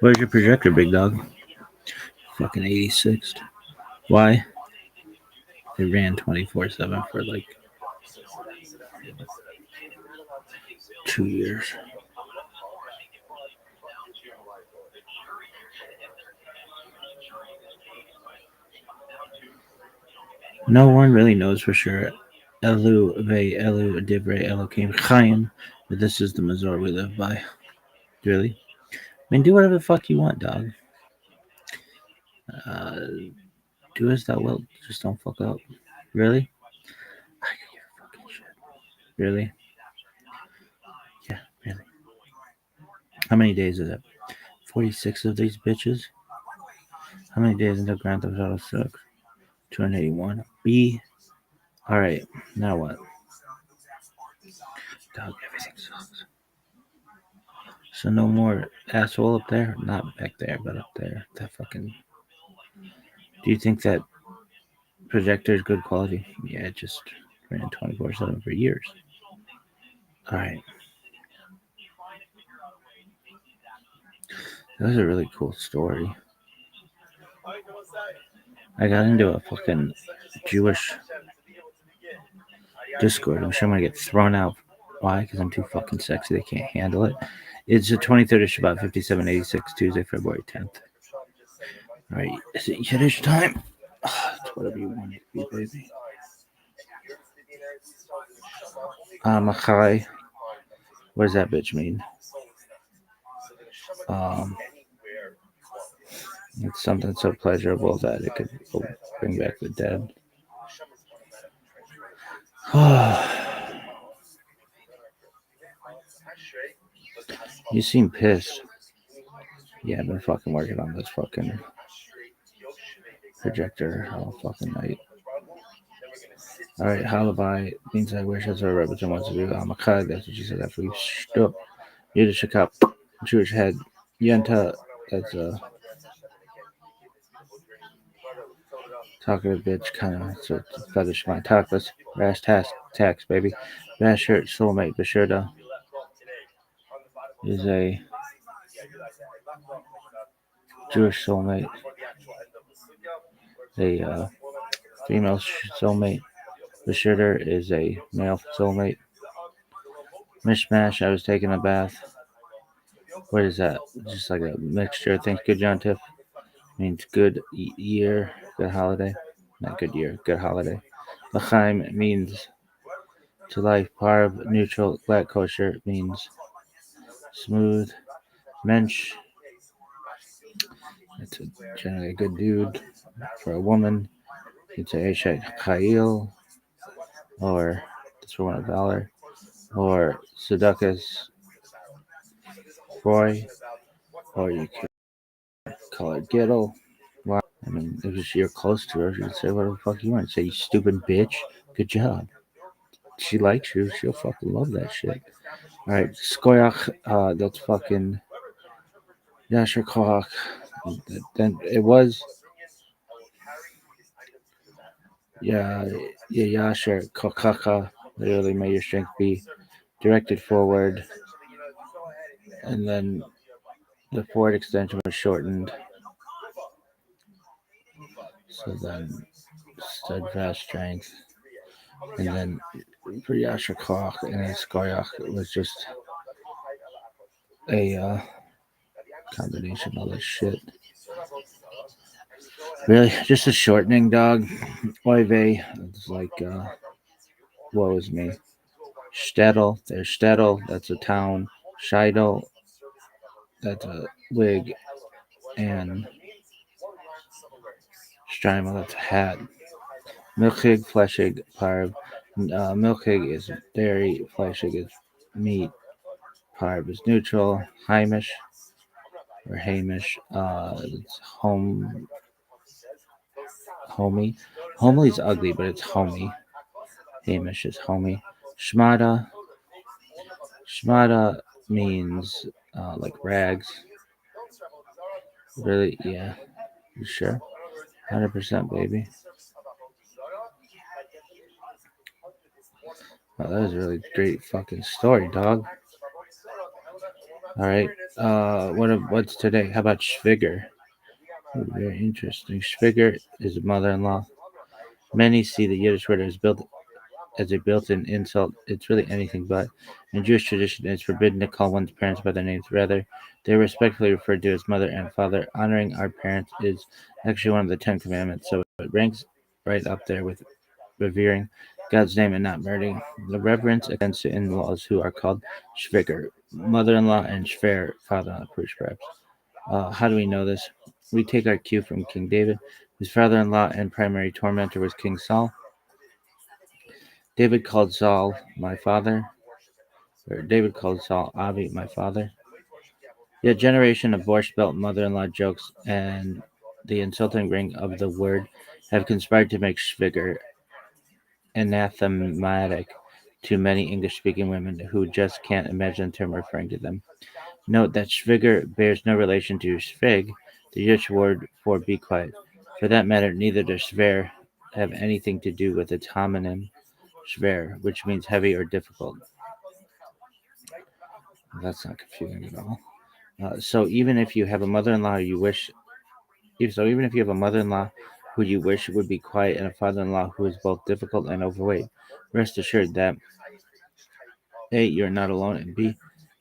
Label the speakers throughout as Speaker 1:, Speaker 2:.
Speaker 1: Where's your projector, big dog? Fucking 86th. Why? It ran 24/7 for like 2 years. No one really knows for sure. Elu ve Elu Divrei Elokim Chaim. But this is the Mazor we live by. Really? I mean, do whatever the fuck you want, dog. Uh, do as thou wilt. Just don't fuck up. Really? I could give a fucking shit. Really? Yeah, really. How many days is it? 46 of these bitches? How many days until Grand Theft Auto 6? 281. B. Alright, now what? Dog, everything sucks. So no more asshole up there? Not back there, but up there. That fucking. Do you think that projector is good quality? Yeah, it just ran 24/7 for years. Alright. That was a really cool story. I got into a fucking Jewish Discord. I'm sure I'm gonna get thrown out. Why? Because I'm too fucking sexy. They can't handle it. It's the 23rd of Shabbat, 5786, Tuesday, February 10th. Alright, is it Yiddish time? It's whatever you want it to be, baby. Machai. What does that bitch mean? It's something so pleasurable that it could bring back the dead. You seem pissed. Yeah, I've been fucking working on this fucking projector all fucking night. Alright, Halabai means I wish as a representative wants to do Amakag. That's what she said after we stood. Yiddish cup, Jewish head. Yenta, that's a talkative bitch, kind of fetish my talkless. Rash tax, baby. Bash shirt, soulmate, Bashirda is a Jewish soulmate. A female soulmate. Bashirda is a male soulmate. Mishmash, I was taking a bath. What is that? Just like a mixture of things. Good John Tiff means good year, good holiday. Not good year, good holiday. L'chaim means to life. Parv, neutral, black kosher means smooth. Mensch, it's generally a good dude. For a woman, you'd say Eshet Chayil, or that's for one of valor, or Seducus Roy, or you could call her Gittle. Why? I mean, if you're close to her, you'd say whatever the fuck you want. Say, you stupid bitch. Good job. She likes you. She'll fucking love that shit. Alright, Skoyach, that's fucking Yasher Koch. Then it was. Yeah, Yasher Kokaka. Literally, may your strength be directed forward. And then the forward extension was shortened. So then steadfast strength. And then for Yasher Koch and then Skoyach, it was just a combination of all this shit. Really, just a shortening, dog. Oy vey. It's like, woe is me. Stettel, there's Stettel, that's a town. Scheidel, that's a wig. And Streimel, that's a hat. Milchig, fleshig, parv. Milchig is dairy, fleshig is meat. Parv is neutral. Heimish, or Hamish, it's homie. Homely is ugly, but it's homie. Hamish is homie. Shmada. Shmada means like rags. Really? Yeah. You sure? 100%, baby. Wow, that was a really great fucking story, dog. Alright. What's today? How about Schwiger? Ooh, very interesting. Schwiger is a mother-in-law. Many see the Yiddish word as a built-in insult. It's really anything but. In Jewish tradition, it's forbidden to call one's parents by their names. Rather, they're respectfully referred to as mother and father. Honoring our parents is actually one of the Ten Commandments, so it ranks right up there with revering God's name and not murdering. The reverence extends to in-laws who are called Schwiger, mother-in-law, and Schwer, father-in-law, perhaps. How do we know this? We take our cue from King David, whose father-in-law and primary tormentor was King Saul. David called Saul my father, or David called Saul Avi my father. Yet generation of borscht belt mother-in-law jokes and the insulting ring of the word have conspired to make Schwiger anathematic to many English-speaking women who just can't imagine the term referring to them. Note that Schwiger bears no relation to Schwig, the Yiddish word for be quiet. For that matter, neither does Schwer have anything to do with its homonym Schwer, which means heavy or difficult. That's not confusing at all. So even if you have a mother-in-law you wish, even if you have a mother-in-law who you wish would be quiet and a father-in-law who is both difficult and overweight, rest assured that A, you're not alone, and B,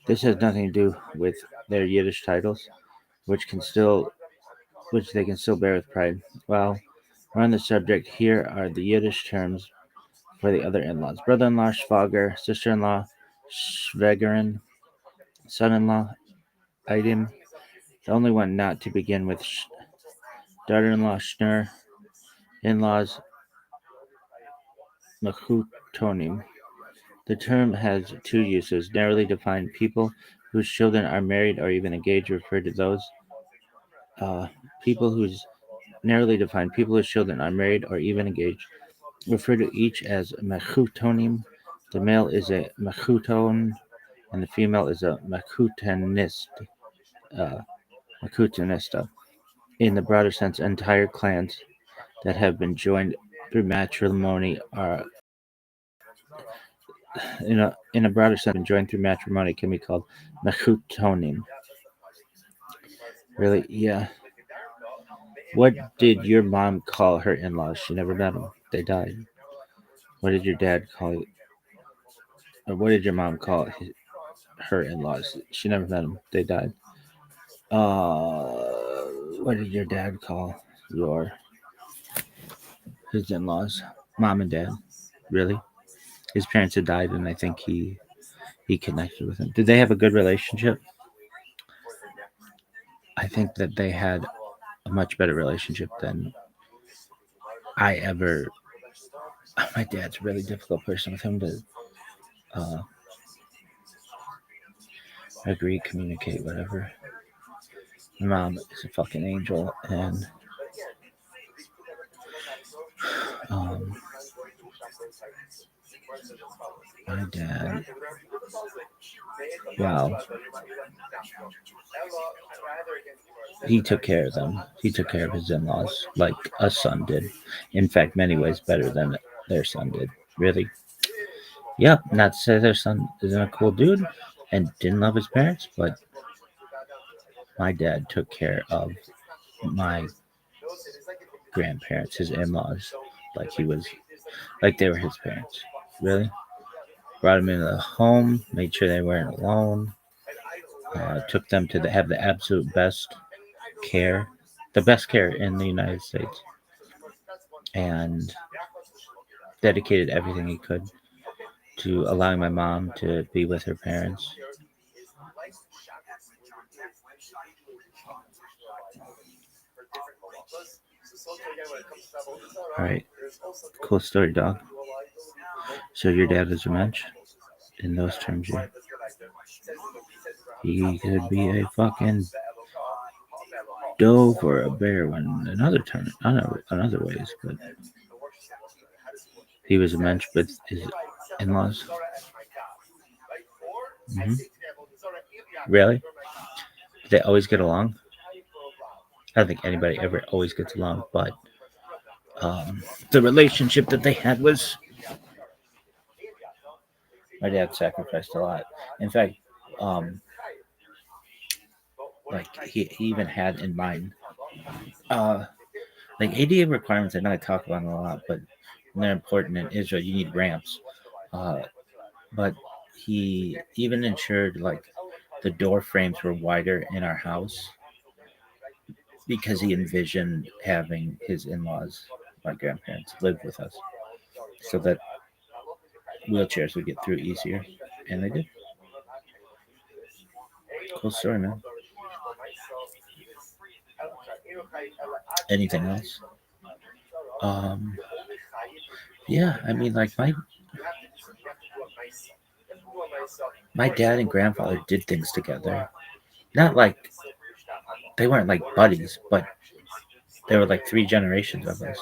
Speaker 1: this has nothing to do with their Yiddish titles, which can still, which they can still bear with pride. Well, we're on the subject. Here are the Yiddish terms for the other in-laws: brother-in-law, Schwager; sister-in-law, Schwägerin; son-in-law, Item; the only one not to begin with, daughter-in-law, Schnur; in-laws, Mechutonim. The term has two uses. Narrowly defined: people whose children are married or even engaged refer to those people whose narrowly defined people whose children are married or even engaged refer to each as mechutonim. The male is a mechuton and the female is a mechutanist. Uh, mechutanista. In the broader sense, entire clans that have been joined through matrimony are in a broader sense joined through matrimony can be called mechutonim. Really? Yeah. What did your mom call her in-laws? She never met them. They died. What did your dad call? Or what did your mom call her in-laws? She never met them. They died. What did your dad call your his in-laws? Mom and dad. Really? His parents had died, and I think he connected with them. Did they have a good relationship? I think that they had a much better relationship than I ever. My dad's a really difficult person with him to uh, agree, communicate, whatever. My mom is a fucking angel, and um, my dad, wow, he took care of them. He took care of his in-laws like a son did. In fact, many ways better than their son did. Really. Yeah, not to say their son isn't a cool dude and didn't love his parents, but my dad took care of my grandparents, his in-laws, like he was, like they were his parents. Really. Brought them into the home, made sure they weren't alone, took them to have the absolute best care, the best care in the United States, and dedicated everything he could to allowing my mom to be with her parents. All right, cool story, dog. So your dad was a mensch? In those terms, yeah. He could be a fucking dove or a bear when another ways, but he was a mensch with his in-laws. Mm-hmm. Really? Did they always get along? I don't think anybody ever always gets along, but the relationship that they had was. My dad sacrificed a lot. In fact, um, like he even had in mind. Like ADA requirements, I know I talk about them a lot, but they're important in Israel. You need ramps. But he even ensured like the door frames were wider in our house because he envisioned having his in-laws, my grandparents, live with us, so that wheelchairs would get through easier, and they did. Cool story, man. Anything else? Um, yeah, I mean, like my dad and grandfather did things together. Not like they weren't like buddies, but they were like three generations of us.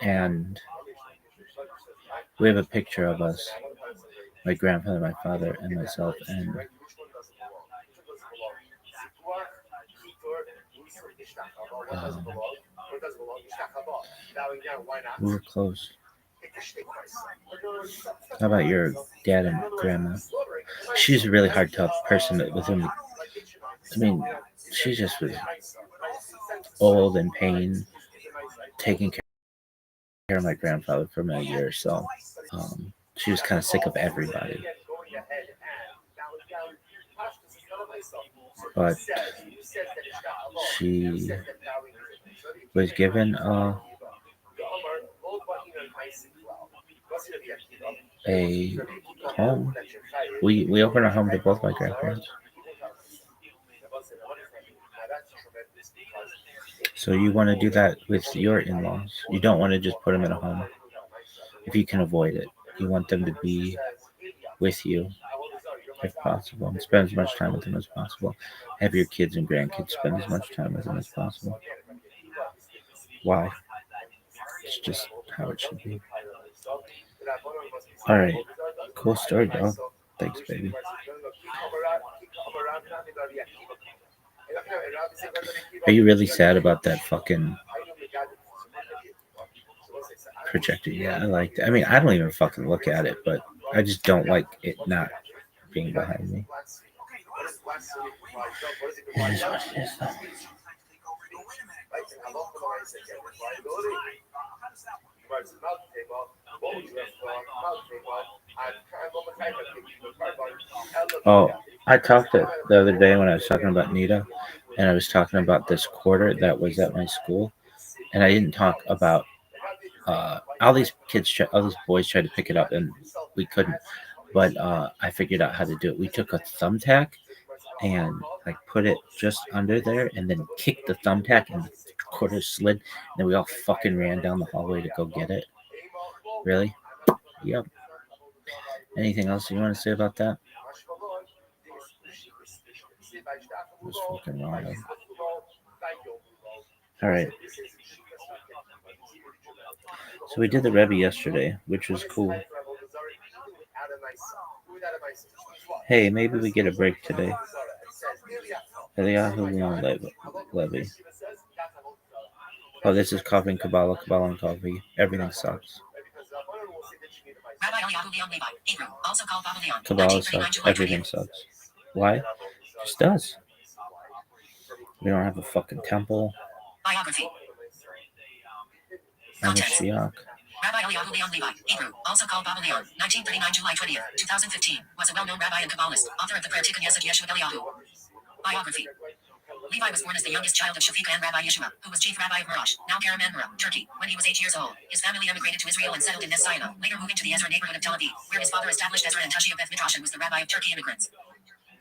Speaker 1: And we have a picture of us, my grandfather, my father, and myself, and um, we were close. How about your dad and grandma? She's a really hard, tough person with whom. I mean, she just was old and pain, taking care of my grandfather for many years. So she was kind of sick of everybody. But she was given a home. We opened a home to both my grandparents. So you want to do that with your in-laws. You don't want to just put them in a home if you can avoid it. You want them to be with you if possible and spend as much time with them as possible. Have your kids and grandkids spend as much time with them as possible. Why? It's just how it should be. All right. Cool story, dog. Thanks, baby. Are you really sad about that fucking projector? Yeah, I like that. I mean, I don't even fucking look at it, but I just don't like it not being behind me. It is what it is, though. Oh, I talked the other day when I was talking about Nita, and I was talking about this quarter that was at my school, and I didn't talk about all these all these boys tried to pick it up, and we couldn't. But I figured out how to do it. We took a thumbtack and like put it just under there, and then kicked the thumbtack, and the quarter slid. And then we all fucking ran down the hallway to go get it. Really? Yep. Anything else you want to say about that? It was fucking wild. All right. So we did the Rebbe yesterday, which was cool. Hey, maybe we get a break today. Eliyahu Levy. Oh, this is coffee, Kabbalah, Kabbalah, and coffee. Everything sucks. Kabbalah sucks. Everything sucks. Why? It just does. We don't have a fucking temple. Biography. I'm a Shiach. Rabbi Eliyahu Leon Levi, Hebrew, also called Baba Leon, 1939 July 20th, 2015, was a well-known rabbi and Kabbalist, author of the prayer Tikkun Yesod Yeshua Eliyahu. Biography. Levi was born as the youngest child of Shafika and Rabbi Yeshua, who was chief rabbi of Marash, now Karamanmara, Turkey, when he was 8 years old. His family emigrated to Israel and settled in Ness-Sayana, later moving to the Ezra neighborhood of Tel Aviv, where his father established Ezra and Tashi of Beth Midrash and was the rabbi of Turkey immigrants.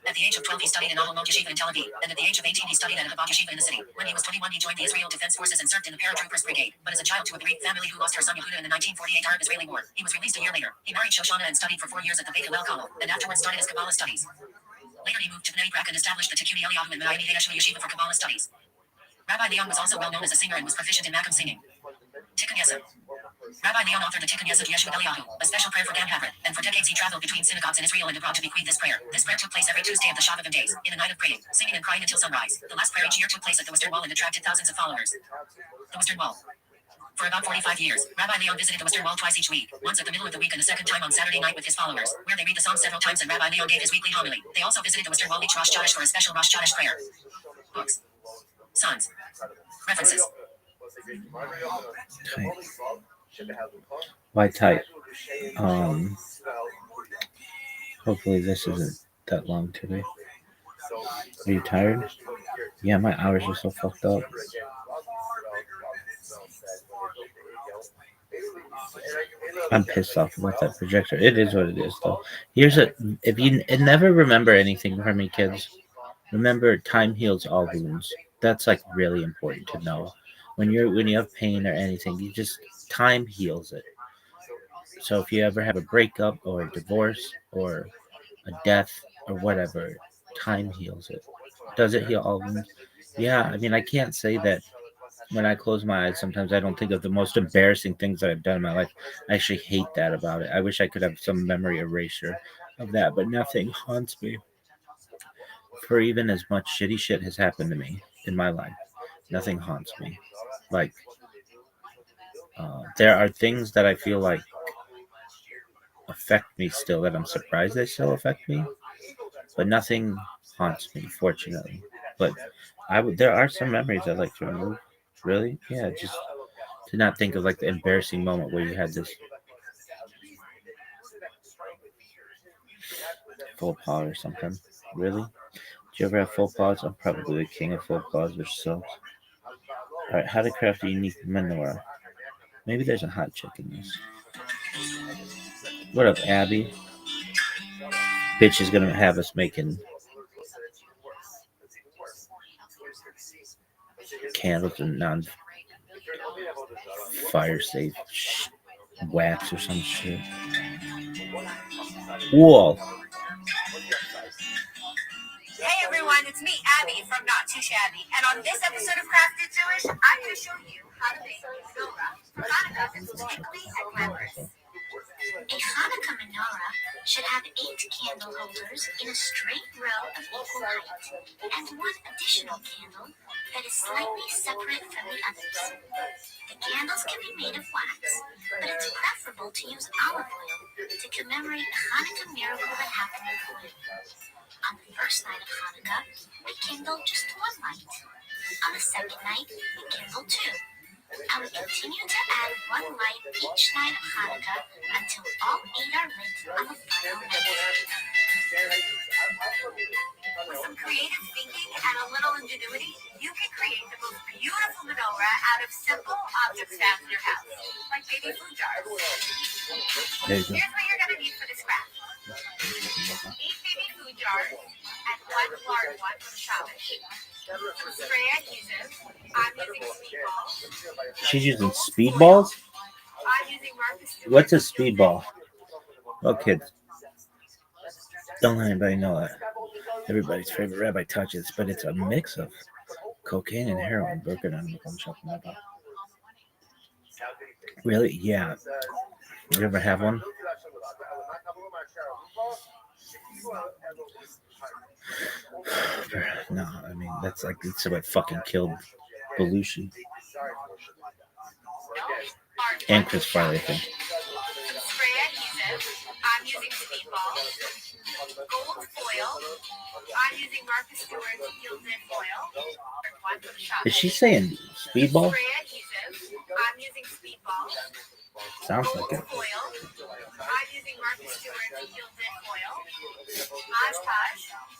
Speaker 1: At the age of 12, he studied in Ahlomot Yeshiva in Tel Aviv, and at the age of 18, he studied at Chabad Yeshiva in the city. When he was 21, he joined the Israel Defense Forces and served in the Paratroopers Brigade. But as a child to a Greek family who lost her son Yehuda in the 1948 Arab-Israeli War, he was released a year later. He married Shoshana and studied for 4 years at the Beit Hillel College, and afterwards started his Kabbalah studies. Later, he moved to Bnei Brak and established the Tikkun Eliyahu and Menai Yeshua Yeshiva for Kabbalah studies. Rabbi Leon was also well known as a singer and was proficient in Makam singing. Tikkun Yesod. Rabbi Leon authored the Tikkun Yesod Yeshua Eliyahu, a special prayer for Gam Havrit, and for decades he traveled between synagogues in Israel and abroad to bequeath this prayer. This prayer took place every Tuesday of the Shabbat days, in a night of praying, singing and crying until sunrise. The last prayer each year took place at the Western Wall and attracted thousands of followers. The Western Wall.
Speaker 2: For about 45 years, Rabbi Leon visited the Western Wall twice each week, once at the middle of the week and the second time on Saturday night with his followers, where they read the Psalms several times and Rabbi Leon gave his weekly homily. They also visited the Western Wall each Rosh Chodesh for a special Rosh Chodesh prayer. Books. Sons. References.
Speaker 1: Tight. Why tight? Hopefully this isn't that long today. Are you tired? Yeah, my hours are so fucked up. I'm pissed off about that projector. It is what it is, though. If you never remember anything from me, kids, remember time heals all wounds. That's like really important to know. When you have pain or anything, you just time heals it. So if you ever have a breakup or a divorce or a death or whatever, time heals it. Does it heal all wounds? Yeah, I mean, I can't say that when I close my eyes, sometimes I don't think of the most embarrassing things that I've done in my life. I actually hate that about it. I wish I could have some memory erasure of that, but nothing haunts me. For even as much shitty shit has happened to me in my life, nothing haunts me. Like, there are things that I feel like affect me still that I'm surprised they still affect me, but nothing haunts me, fortunately. But there are some memories I'd like to remove. Really? Yeah, just to not think of like the embarrassing moment where you had this faux pas or something. Really? Do you ever have faux pas? I'm probably the king of faux pas, which sucks. Alright, how to craft a unique menorah. Maybe there's a hot chick in this. What up, Abby? Bitch is gonna have us making candles and non-fire safe wax or some shit. Whoa.
Speaker 2: Hey everyone, it's me, Abby from Not Too Shabby, and on this episode of Crafted Jewish, I'm going to show you how to make a menorah for Hanukkah that's twinkly and glamorous. A Hanukkah menorah should have 8 candle holders in a straight row of equal height, and one additional candle that is slightly separate from the others. The candles can be made of wax, but it's preferable to use olive oil to commemorate the Hanukkah miracle that happened with oil. On the first night of Hanukkah, we kindle just one light. On the second night, we kindle 2. And we continue to add one light each night of Hanukkah until all 8 are lit on the final night. With some creative thinking and a little ingenuity, you can create the most beautiful menorah out of simple objects found in your house, like baby food jars. Here's what you're going to need for this craft. 8 baby food jars and 1 large one for the Shabbos. Some spray adhesive. I'm using speedballs.
Speaker 1: She's using speedballs?
Speaker 2: I'm using Marcus Stewart.
Speaker 1: What's a speedball? Well, kids, don't let anybody know that. Everybody's favorite rabbi touches, but it's a mix of cocaine and heroin. Really? Yeah. You ever have one? No, I mean that's what fucking killed Belushi and Chris Farley, I think.
Speaker 2: Spray adhesive. I'm using speedballs. Gold foil. I'm using Marcus Stewart gilded foil.
Speaker 1: Is she saying speedball?
Speaker 2: Spray adhesive. I'm using speedballs.
Speaker 1: Sounds like it.
Speaker 2: Foil. I'm using Marcus Stewart gilded foil.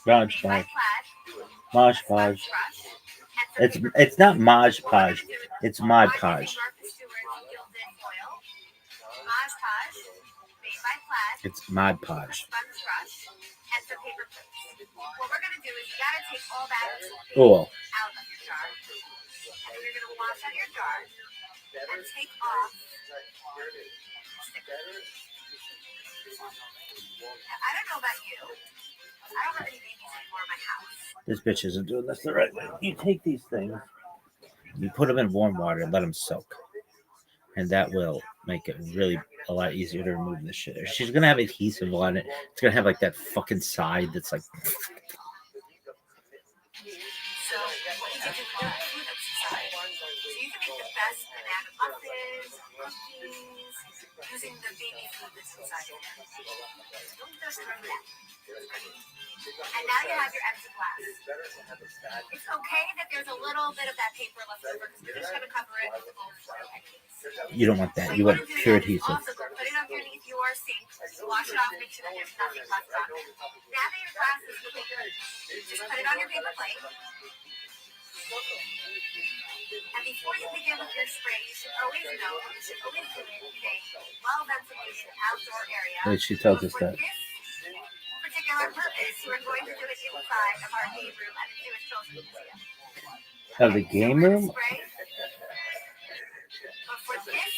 Speaker 2: Mod Podge.
Speaker 1: Mod Podge. It's not Mod Podge. It's Mod Podge. It's Mod Podge.
Speaker 2: And some paper clips. What we're gonna do is you gotta take all that out of
Speaker 1: Cool.
Speaker 2: your jar. And then you're gonna wash out your jar and take off stickers. I don't know about you. I don't have any babies anymore in my house.
Speaker 1: This bitch isn't doing this the right way. You take these things, you put them in warm water and let them soak. And that will make it really a lot easier to remove this shit. She's gonna have adhesive on it. It's gonna have like that fucking side that's like.
Speaker 2: So what did you do with the food that's inside? So you can make the best banana muffins, cookies, using the baby food that's inside there. Don't just throw that. And now you have your empty glass. It's okay that there's a little bit of that paper left over because we're just going to cover it with gold foil anyways.
Speaker 1: You don't want that. You want pure adhesive.
Speaker 2: Also, go put it underneath your sink, wash it off, make sure that there's nothing left on it. Now that your glass is looking good, just put it on your paper plate. And before you begin with your spray, you should always know that you should always do it in a well-ventilated outdoor area.
Speaker 1: Wait, she tells us that.
Speaker 2: Particular purpose, you are going to do it inside of our game room at the Jewish Children's Museum.
Speaker 1: Of the game room?
Speaker 2: But for this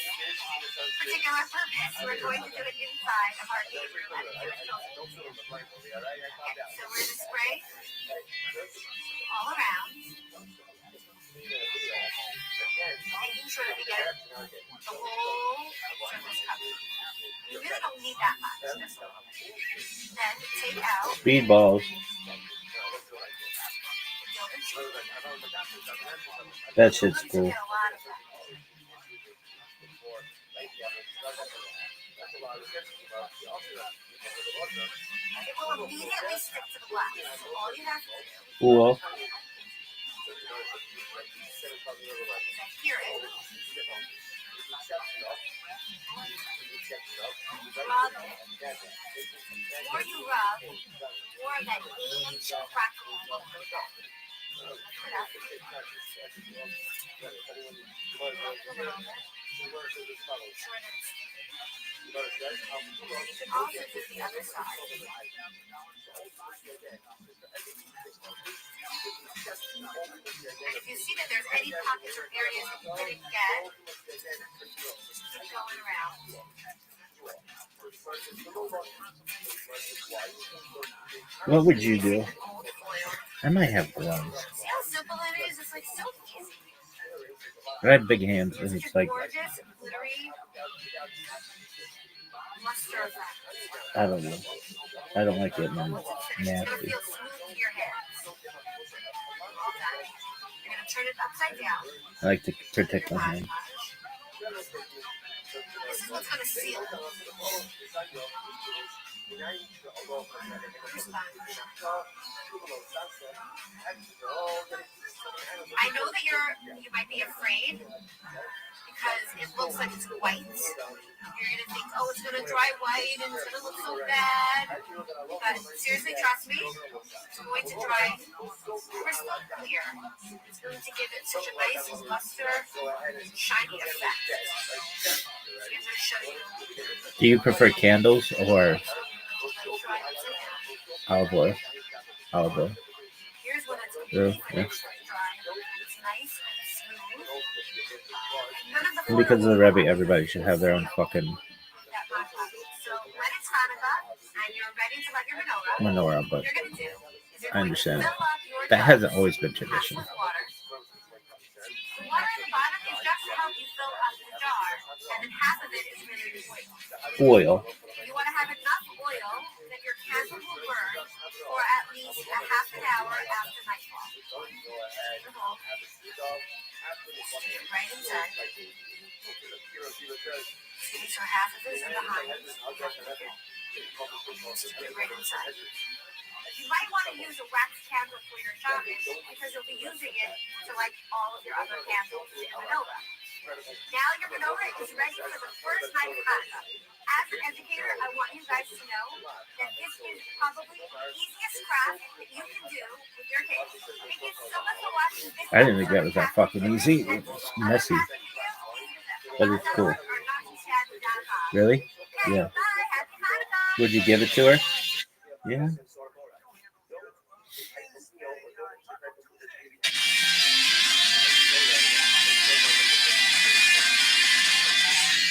Speaker 2: particular purpose, you are going to do it inside of our game room at the Jewish Children's Museum. Okay, so we're going to spray all around, making sure that we get the whole surface covered. You really don't need that much, just a little bit. Then take out
Speaker 1: Speedballs. That shit's cool.
Speaker 2: It will immediately stick to the glass. All you have to do
Speaker 1: Cool.
Speaker 2: is adhere it. Rub it. More you rub, more of that aged crackle will come back. Lift it up. Sure that it's sticky. You can also do the other side. And if you see that there's any pockets or areas that you didn't get, just keep going around.
Speaker 1: What would you do? I might have gloves.
Speaker 2: See how simple it is? It's like so easy.
Speaker 1: I have big hands, and it's like
Speaker 2: Gorgeous, glittery luster effect.
Speaker 1: I don't know. I don't like it, man.
Speaker 2: It's gonna
Speaker 1: Nasty.
Speaker 2: feel smooth in your hands. All done. You're gonna turn it upside down.
Speaker 1: I like to protect my hand.
Speaker 2: This is what's gonna seal it. I know that you might be afraid because it looks like it's white. You're gonna think, oh, it's gonna dry white and it's gonna look so bad. But seriously, trust me, it's going to dry crystal clear. It's going to give it such a nice luster, shiny effect. So I'm gonna show you.
Speaker 1: Do you prefer candles or olive oil? Olive oil.
Speaker 2: Here's what it's
Speaker 1: Yeah,
Speaker 2: going to
Speaker 1: yeah.
Speaker 2: dry. It's nice and smooth. None of the
Speaker 1: And because of the Rabbi, everybody should have their own fucking
Speaker 2: So when it's Hanukkah and you're ready to light your menorah,
Speaker 1: menorah, but
Speaker 2: what you're going to do is you're
Speaker 1: I
Speaker 2: going
Speaker 1: understand.
Speaker 2: to fill up your
Speaker 1: That
Speaker 2: jug
Speaker 1: hasn't always been tradition.
Speaker 2: with water. The water in the bottom is just to help you fill up the jar, and then half of it is really oil.
Speaker 1: Oil.
Speaker 2: You want to have enough oil that your candle will burn for at least a half an hour after nightfall. Stick it right inside. Okay, so half of it is in behind. Stick it right inside. You might want to use a wax candle for your Shabbos because you'll be using it to light all of your other candles in menorah. Now your menorah is ready for the first night of Hanukkah. As an educator, I want you guys to know that this is probably the easiest craft that you can do with your kids. Thank you so much for watching this.
Speaker 1: I didn't think that was that fucking easy. It's messy, but it's cool. Really? Yeah. Would you give it to her? Yeah.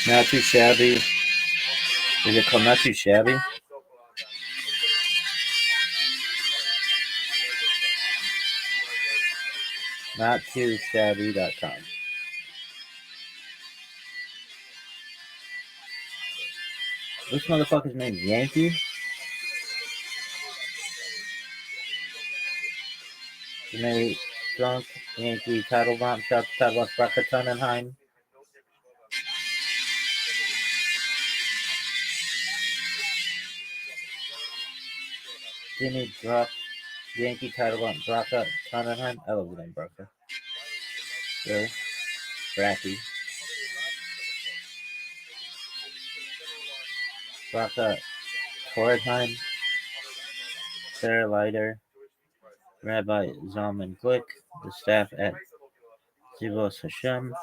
Speaker 1: Not too shabby. Is it called Not Too Shabby? NotTooShabby.com. This motherfucker's name's Yankee. His name Drunk, Yankee, Tattlebaum, Shout to Tattlebaum, Braca Tannenheim. Jimmy, Druck, Yankee, Tattlebaum, Braca Tannenheim. I love the name Braca. Really? Bracky. Braca Torheim, Sarah Leiter, Rabbi Zalman Glick, the staff at Zivos Hashem,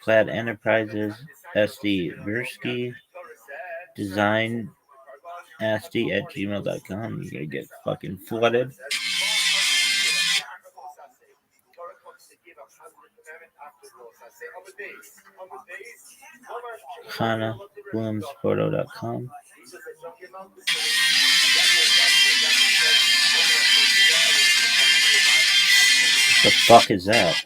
Speaker 1: Plaid Enterprises, SD Bursky, Design asty@gmail.com. You're gonna get fucking flooded. Hannah BloomsPhoto.com. The fuck is that?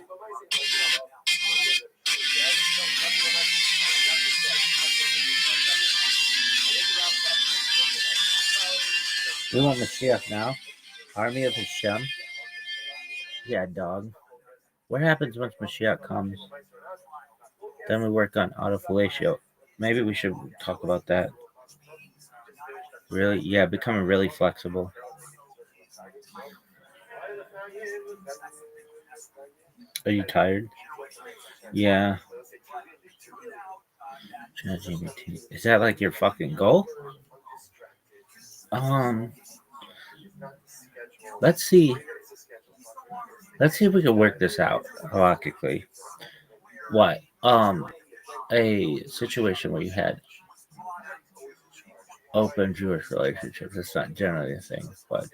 Speaker 1: We want Mashiach now. Army of Hashem. Yeah, dog. What happens once Mashiach comes? Then we work on autofellatio. Maybe we should talk about that. Really? Yeah, becoming really flexible. Are you tired? Yeah. ChatGPT. Is that like your fucking goal? Let's see. Let's see if we can work this out halachically. What? A situation where you had open Jewish relationships. It's not generally a thing, but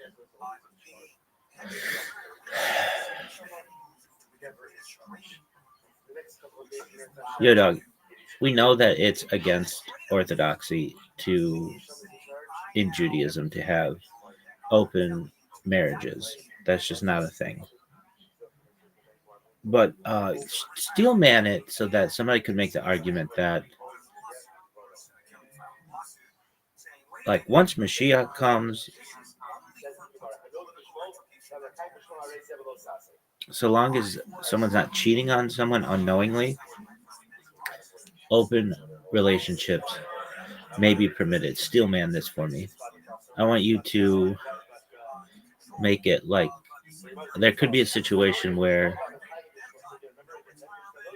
Speaker 1: yo, dog. We know that it's against orthodoxy in Judaism to have open marriages. That's just not a thing. But steel man it so that somebody could make the argument that, like, once Mashiach comes, so long as someone's not cheating on someone unknowingly, open relationships may be permitted. Steel man this for me. I want you to make it like there could be a situation where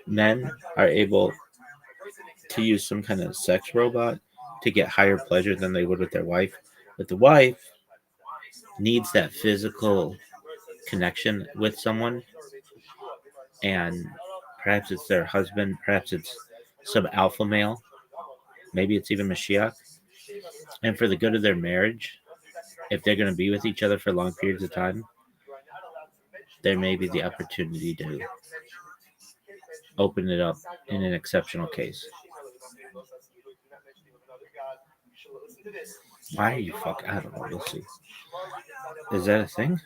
Speaker 1: men are able to use some kind of sex robot to get higher pleasure than they would with their wife. But the wife needs that physical connection with someone, and perhaps it's their husband, perhaps it's some alpha male, maybe it's even Mashiach. And for the good of their marriage, if they're going to be with each other for long periods of time, there may be the opportunity to open it up in an exceptional case. Why are you I don't know. We'll see. Is that a thing?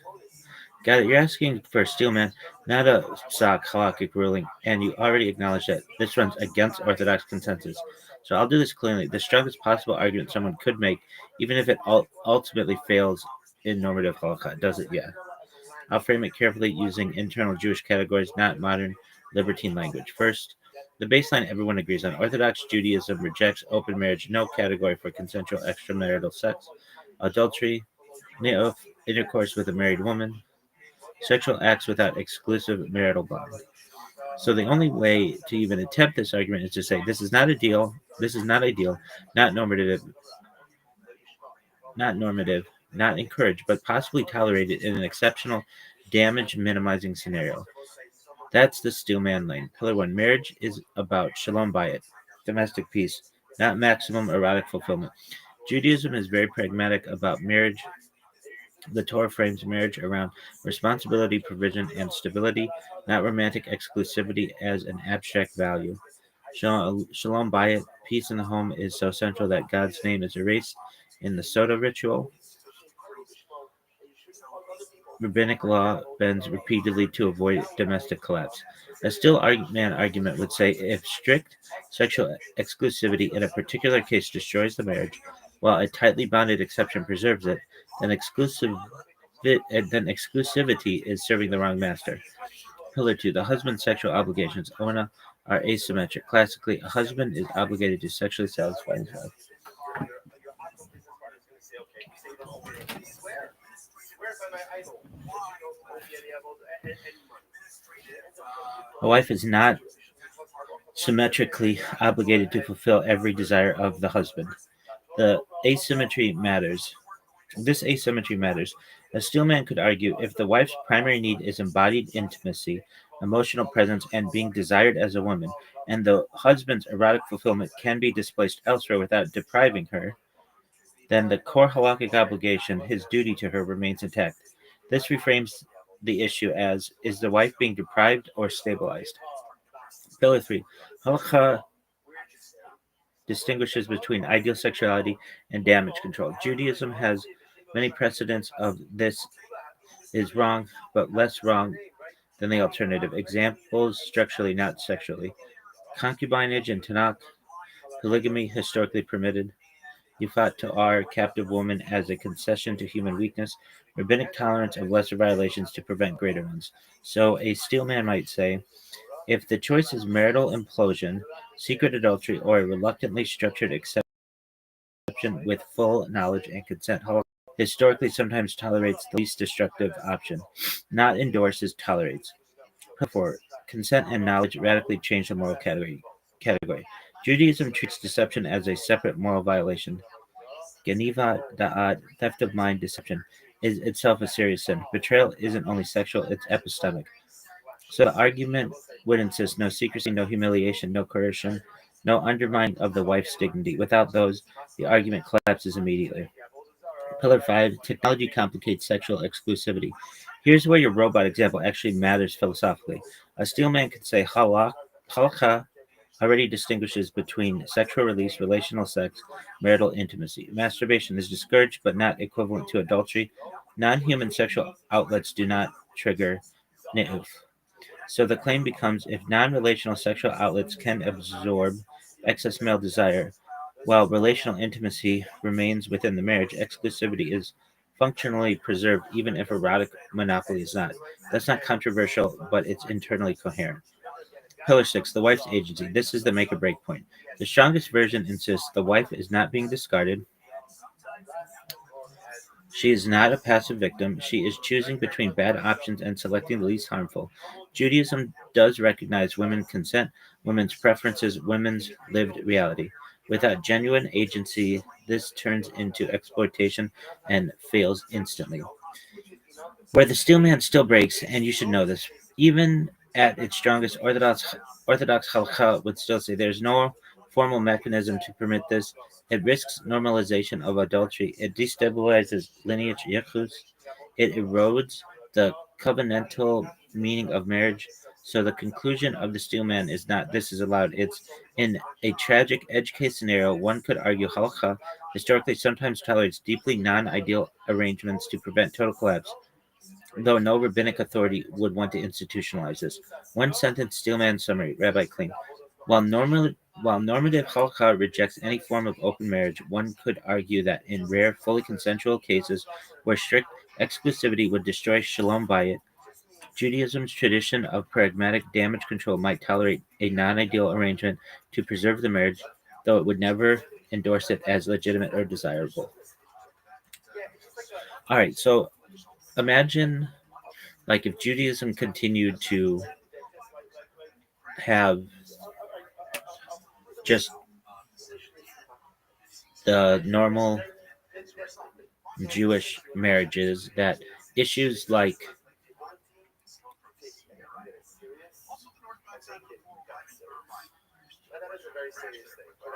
Speaker 1: Got it. You're asking for a steel man, not a sock halakhic ruling, and you already acknowledge that this runs against Orthodox consensus. So I'll do this clearly. The strongest possible argument someone could make, even if it ultimately fails in normative halakha, does it? Yeah. I'll frame it carefully using internal Jewish categories, not modern libertine language. First, the baseline everyone agrees on. Orthodox Judaism rejects open marriage, no category for consensual extramarital sex, adultery, ne'of, intercourse with a married woman, sexual acts without exclusive marital bond. So the only way to even attempt this argument is to say this is not ideal, not normative, not encouraged, but possibly tolerated in an exceptional damage minimizing scenario. That's the Steelman lane. Pillar 1. Marriage is about shalom bayit, domestic peace, not maximum erotic fulfillment. Judaism is very pragmatic about marriage. The Torah frames marriage around responsibility, provision, and stability, not romantic exclusivity as an abstract value. Shalom bayit, peace in the home, is so central that God's name is erased in the Soda ritual. Rabbinic law bends repeatedly to avoid domestic collapse. A steel man argument would say if strict sexual exclusivity in a particular case destroys the marriage, while a tightly bounded exception preserves it, then exclusive then exclusivity is serving the wrong master. Pillar 2. The husband's sexual obligations, Ona, are asymmetric. Classically, a husband is obligated to sexually satisfy his wife. A wife is not symmetrically obligated to fulfill every desire of the husband. The asymmetry matters. This asymmetry matters. A steelman could argue if the wife's primary need is embodied intimacy, emotional presence, and being desired as a woman, and the husband's erotic fulfillment can be displaced elsewhere without depriving her, then the core halakhic obligation, his duty to her, remains intact. This reframes the issue as is the wife being deprived or stabilized? Pillar 3. Halakha distinguishes between ideal sexuality and damage control. Judaism has many precedents of this is wrong, but less wrong than the alternative. Examples structurally, not sexually. Concubinage in Tanakh, polygamy historically permitted. Yifat Ta'ar, captive woman as a concession to human weakness. Rabbinic tolerance of lesser violations to prevent greater ones. So a steelman might say, if the choice is marital implosion, secret adultery, or a reluctantly structured exception with full knowledge and consent, historically sometimes tolerates the least destructive option, not endorses, tolerates. 4. Consent and knowledge radically change the moral category. Judaism treats deception as a separate moral violation. Geniva da'at, theft of mind, deception, is itself a serious sin. Betrayal isn't only sexual, it's epistemic. So the argument would insist no secrecy, no humiliation, no coercion, no undermining of the wife's dignity. Without those, the argument collapses immediately. Pillar 5. Technology complicates sexual exclusivity. Here's where your robot example actually matters philosophically. A steelman could say halakha already distinguishes between sexual release, relational sex, marital intimacy. Masturbation is discouraged but not equivalent to adultery. Non-human sexual outlets do not trigger ni'uf. So the claim becomes if non-relational sexual outlets can absorb excess male desire, while relational intimacy remains within the marriage, exclusivity is functionally preserved even if erotic monopoly is not. That's not controversial, but it's internally coherent. Pillar 6, the wife's agency. This is the make or break point. The strongest version insists the wife is not being discarded. She is not a passive victim. She is choosing between bad options and selecting the least harmful. Judaism does recognize women's consent, women's preferences, women's lived reality. Without genuine agency, this turns into exploitation and fails instantly. Where the steelman still breaks, and you should know this, even at its strongest, Orthodox halakha would still say there's no formal mechanism to permit this. It risks normalization of adultery. It destabilizes lineage yichus. It erodes the covenantal meaning of marriage. So the conclusion of the steelman is not this is allowed. It's in a tragic edge case scenario, one could argue halakha historically sometimes tolerates deeply non-ideal arrangements to prevent total collapse, though no rabbinic authority would want to institutionalize this. One sentence Steelman summary, Rabbi Klein. While, while normative halakha rejects any form of open marriage, one could argue that in rare, fully consensual cases where strict exclusivity would destroy shalom bayit, Judaism's tradition of pragmatic damage control might tolerate a non-ideal arrangement to preserve the marriage, though it would never endorse it as legitimate or desirable. All right, so imagine like if Judaism continued to have just the normal Jewish marriages, that issues like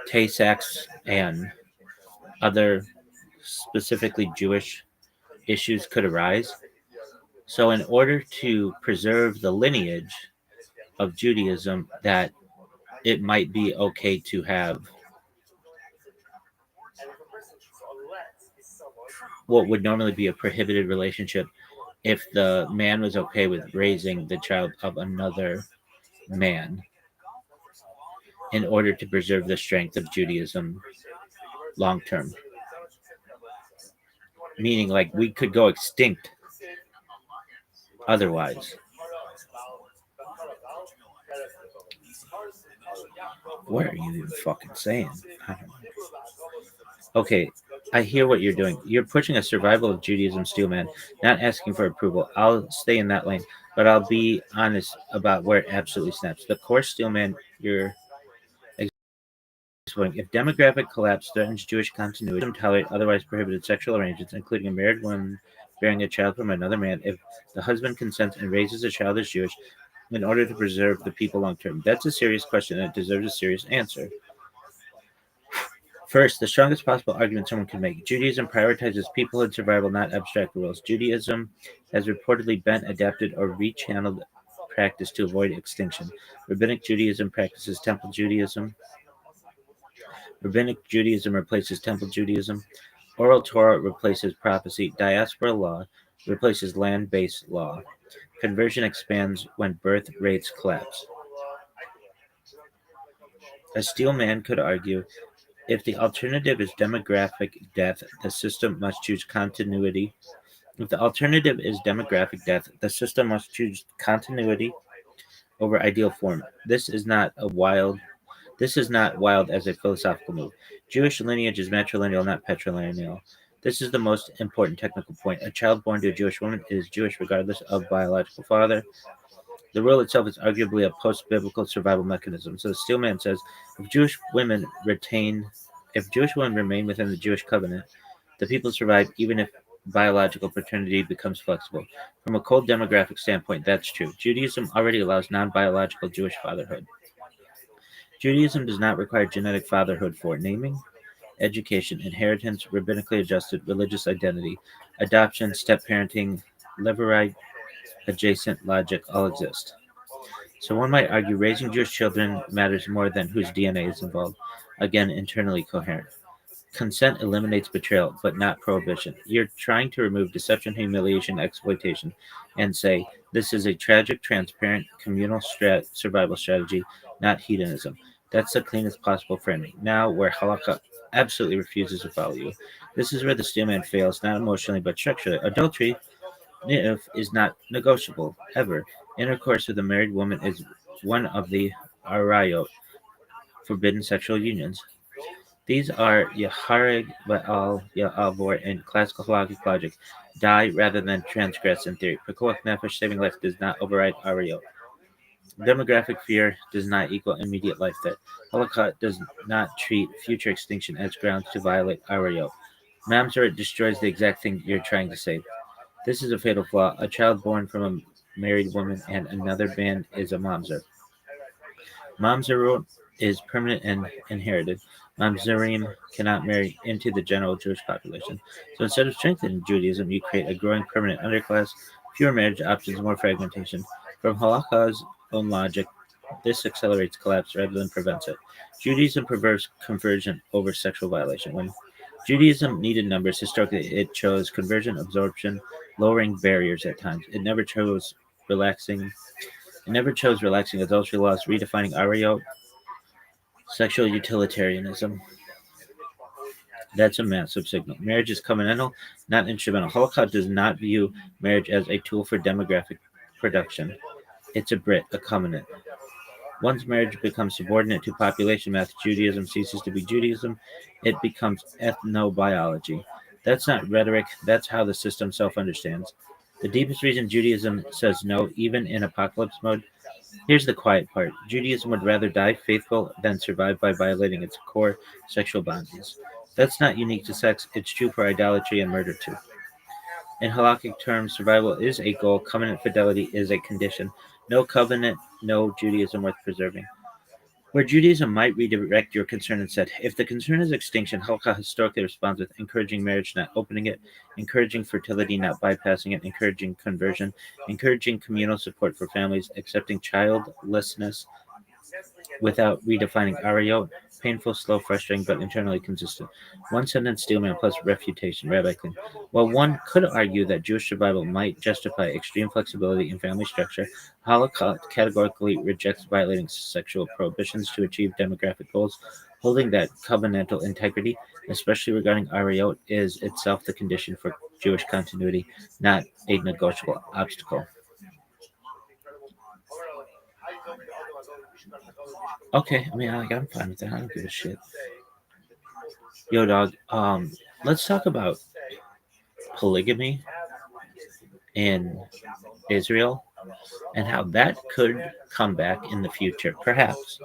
Speaker 1: Tay-Sachs and other specifically Jewish issues could arise. So, in order to preserve the lineage of Judaism, that it might be okay to have what would normally be a prohibited relationship if the man was okay with raising the child of another man in order to preserve the strength of Judaism long term. Meaning, like, we could go extinct otherwise. What are you even fucking saying? I don't know. Okay, I hear what you're doing. You're pushing a survival of Judaism steel man, not asking for approval. I'll stay in that lane, but I'll be honest about where it absolutely snaps. The core steel man you're exploring. If demographic collapse threatens Jewish continuity, tolerate otherwise prohibited sexual arrangements, including a married woman bearing a child from another man, if the husband consents and raises a child as Jewish, in order to preserve the people long term. That's a serious question and it deserves a serious answer. First, the strongest possible argument someone can make: Judaism prioritizes peoplehood survival, not abstract rules. Judaism has reportedly been adapted or rechanneled practice to avoid extinction. Rabbinic Judaism practices Temple Judaism. Rabbinic Judaism replaces Temple Judaism. Oral Torah replaces prophecy. Diaspora law replaces land based law. Conversion expands when birth rates collapse. A steel man could argue, if the alternative is demographic death, the system must choose continuity. If the alternative is demographic death, the system must choose continuity over ideal form. This is not wild as a philosophical move. Jewish lineage is matrilineal, not patrilineal. This is the most important technical point. A child born to a Jewish woman is Jewish regardless of biological father. The rule itself is arguably a post-biblical survival mechanism. So Steelman says, if Jewish women retain, if Jewish women remain within the Jewish covenant, the people survive even if biological paternity becomes flexible. From a cold demographic standpoint, that's true. Judaism already allows non-biological Jewish fatherhood. Judaism does not require genetic fatherhood for naming, education, inheritance, rabbinically adjusted religious identity, adoption, step parenting, levirate, adjacent logic all exist. So one might argue raising Jewish children matters more than whose DNA is involved. Again, internally coherent. Consent eliminates betrayal, but not prohibition. You're trying to remove deception, humiliation, exploitation, and say, this is a tragic, transparent, communal survival strategy, not hedonism. That's the cleanest possible framing. Now, where halakha absolutely refuses to follow you. This is where the steelman fails, not emotionally, but structurally. Adultery, if, is not negotiable, ever. Intercourse with a married woman is one of the arayot, forbidden sexual unions. These are Yahareg, Baal, Ya'avor, and classical halachic logic. Die rather than transgress in theory. Pekuach nefesh, saving life, does not override Ariot. Demographic fear does not equal immediate life threat. Holocaust does not treat future extinction as grounds to violate Ariot. Mamzer destroys the exact thing you're trying to save. This is a fatal flaw. A child born from a married woman and another man is a mamzer. Mamzerut is permanent and inherited. Mamzerim cannot marry into the general Jewish population. So instead of strengthening Judaism, you create a growing permanent underclass, fewer marriage options, more fragmentation. From halakha's own logic, this accelerates collapse rather than prevents it. Judaism prefers conversion over sexual violation. When Judaism needed numbers, historically it chose conversion, absorption, lowering barriers at times. Relaxing it never chose relaxing adultery laws, redefining Ariot sexual utilitarianism. That's a massive signal. Marriage is covenantal, not instrumental. Holocaust does not view marriage as a tool for demographic production. It's a Brit, a covenant. Once marriage becomes subordinate to population math, Judaism ceases to be Judaism. It becomes ethnobiology. That's not rhetoric, that's how the system self understands. The deepest reason Judaism says no, even in apocalypse mode. Here's the quiet part: Judaism would rather die faithful than survive by violating its core sexual boundaries. That's not unique to sex, it's true for idolatry and murder too. In halakhic terms, survival is a goal, covenant fidelity is a condition. No covenant, no Judaism worth preserving. Where Judaism might redirect your concern and said, if the concern is extinction, halakha historically responds with encouraging marriage, not opening it, encouraging fertility, not bypassing it, encouraging conversion, encouraging communal support for families, accepting childlessness without redefining Ariot, painful, slow, frustrating, but internally consistent. One sentence Steelman plus refutation, Rabbi Klein. While one could argue that Jewish survival might justify extreme flexibility in family structure, Holocaust categorically rejects violating sexual prohibitions to achieve demographic goals, holding that covenantal integrity, especially regarding Ariot, is itself the condition for Jewish continuity, not a negotiable obstacle.
Speaker 3: Okay, I mean, I'm fine with that. I don't give a shit. Yo, dog. Let's talk about polygamy in Israel and how that could come back in the future. Perhaps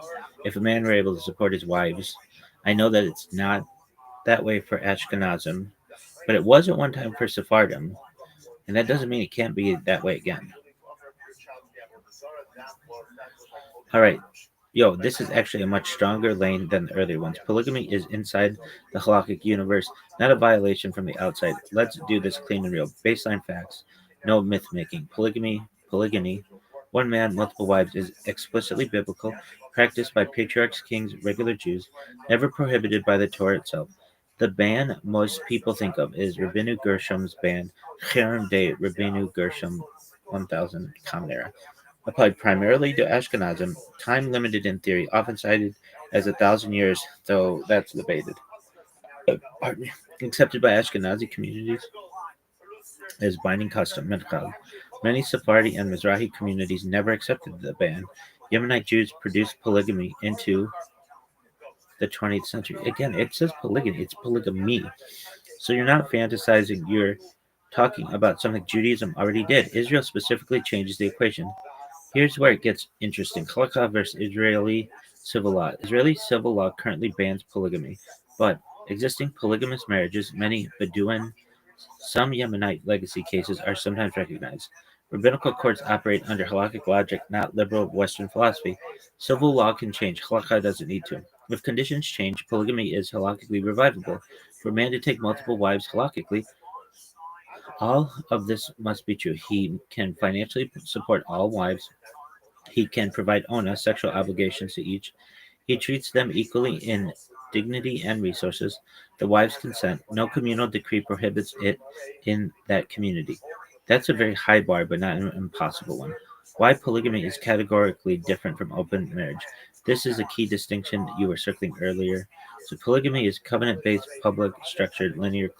Speaker 3: if a man were able to support his wives. I know that it's not that way for Ashkenazim, but it was at one time for Sephardim, and that doesn't mean it can't be that way again. All right. Yo, this is actually a much stronger lane than the earlier ones. Polygamy is inside the halakhic universe, not a violation from the outside. Let's do this clean and real. Baseline facts. No myth making. Polygyny, one man, multiple wives, is explicitly biblical, practiced by patriarchs, kings, regular Jews, never prohibited by the Torah itself. The ban most people think of is Rabbeinu Gershom's ban, Cherem de Rabbeinu Gershom 1000 Common Era, applied primarily to Ashkenazim, time limited in theory, often cited as 1,000 years, though that's debated. Pardon me. Accepted by Ashkenazi communities as binding custom. Minchag. Many Sephardi and Mizrahi communities never accepted the ban. Yemenite Jews produced polygamy into the 20th century. Again, it says polygamy, it's polygamy. So you're not fantasizing, you're talking about something Judaism already did. Israel specifically changes the equation. Here's where it gets interesting. Halakha versus Israeli civil law. Israeli civil law currently bans polygamy, but existing polygamous marriages, many Bedouin, some Yemenite legacy cases, are sometimes recognized. Rabbinical courts operate under halakhic logic, not liberal Western philosophy. Civil law can change. Halakha doesn't need to. If conditions change, polygamy is halakhically revivable. For a man to take multiple wives halakhically, all of this must be true. He can financially support all wives. He can provide ona, sexual obligations to each. He treats them equally in dignity and resources. The wives consent. No communal decree prohibits it in that community. That's a very high bar, but not an impossible one. Why polygamy is categorically different from open marriage. This is a key distinction you were circling earlier. So polygamy is covenant-based, public, structured, lineage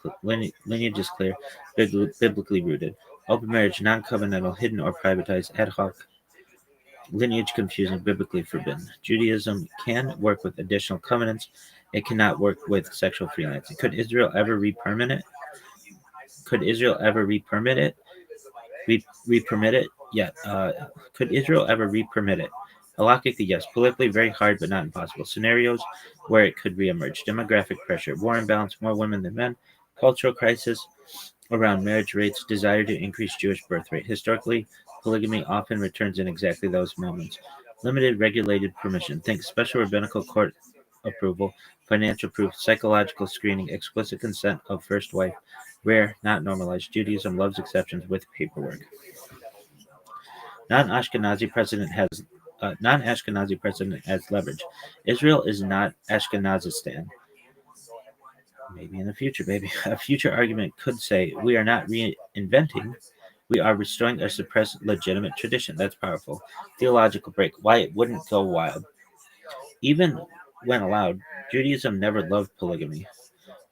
Speaker 3: is clear, biblically rooted. Open marriage, non-covenantal, hidden or privatized, ad hoc, lineage confusing, biblically forbidden. Judaism can work with additional covenants. It cannot work with sexual freelancing. Could Israel ever re-permit it? Could Israel ever re-permit it? Re-permit it? Yeah. Could Israel ever re-permit it? Halakhically, yes. Politically, very hard, but not impossible. Scenarios where it could reemerge: demographic pressure, war imbalance, more women than men, cultural crisis around marriage rates, desire to increase Jewish birth rate. Historically, polygamy often returns in exactly those moments. Limited regulated permission. Think special rabbinical court approval, financial proof, psychological screening, explicit consent of first wife. Rare, not normalized. Judaism loves exceptions with paperwork. Non-Ashkenazi precedent has non-Ashkenazi precedent as leverage. Israel is not Ashkenazistan. Maybe in the future, baby. A future argument could say we are not reinventing, we are restoring a suppressed legitimate tradition. That's powerful. Theological break. Why it wouldn't go wild. Even when allowed, Judaism never loved polygamy.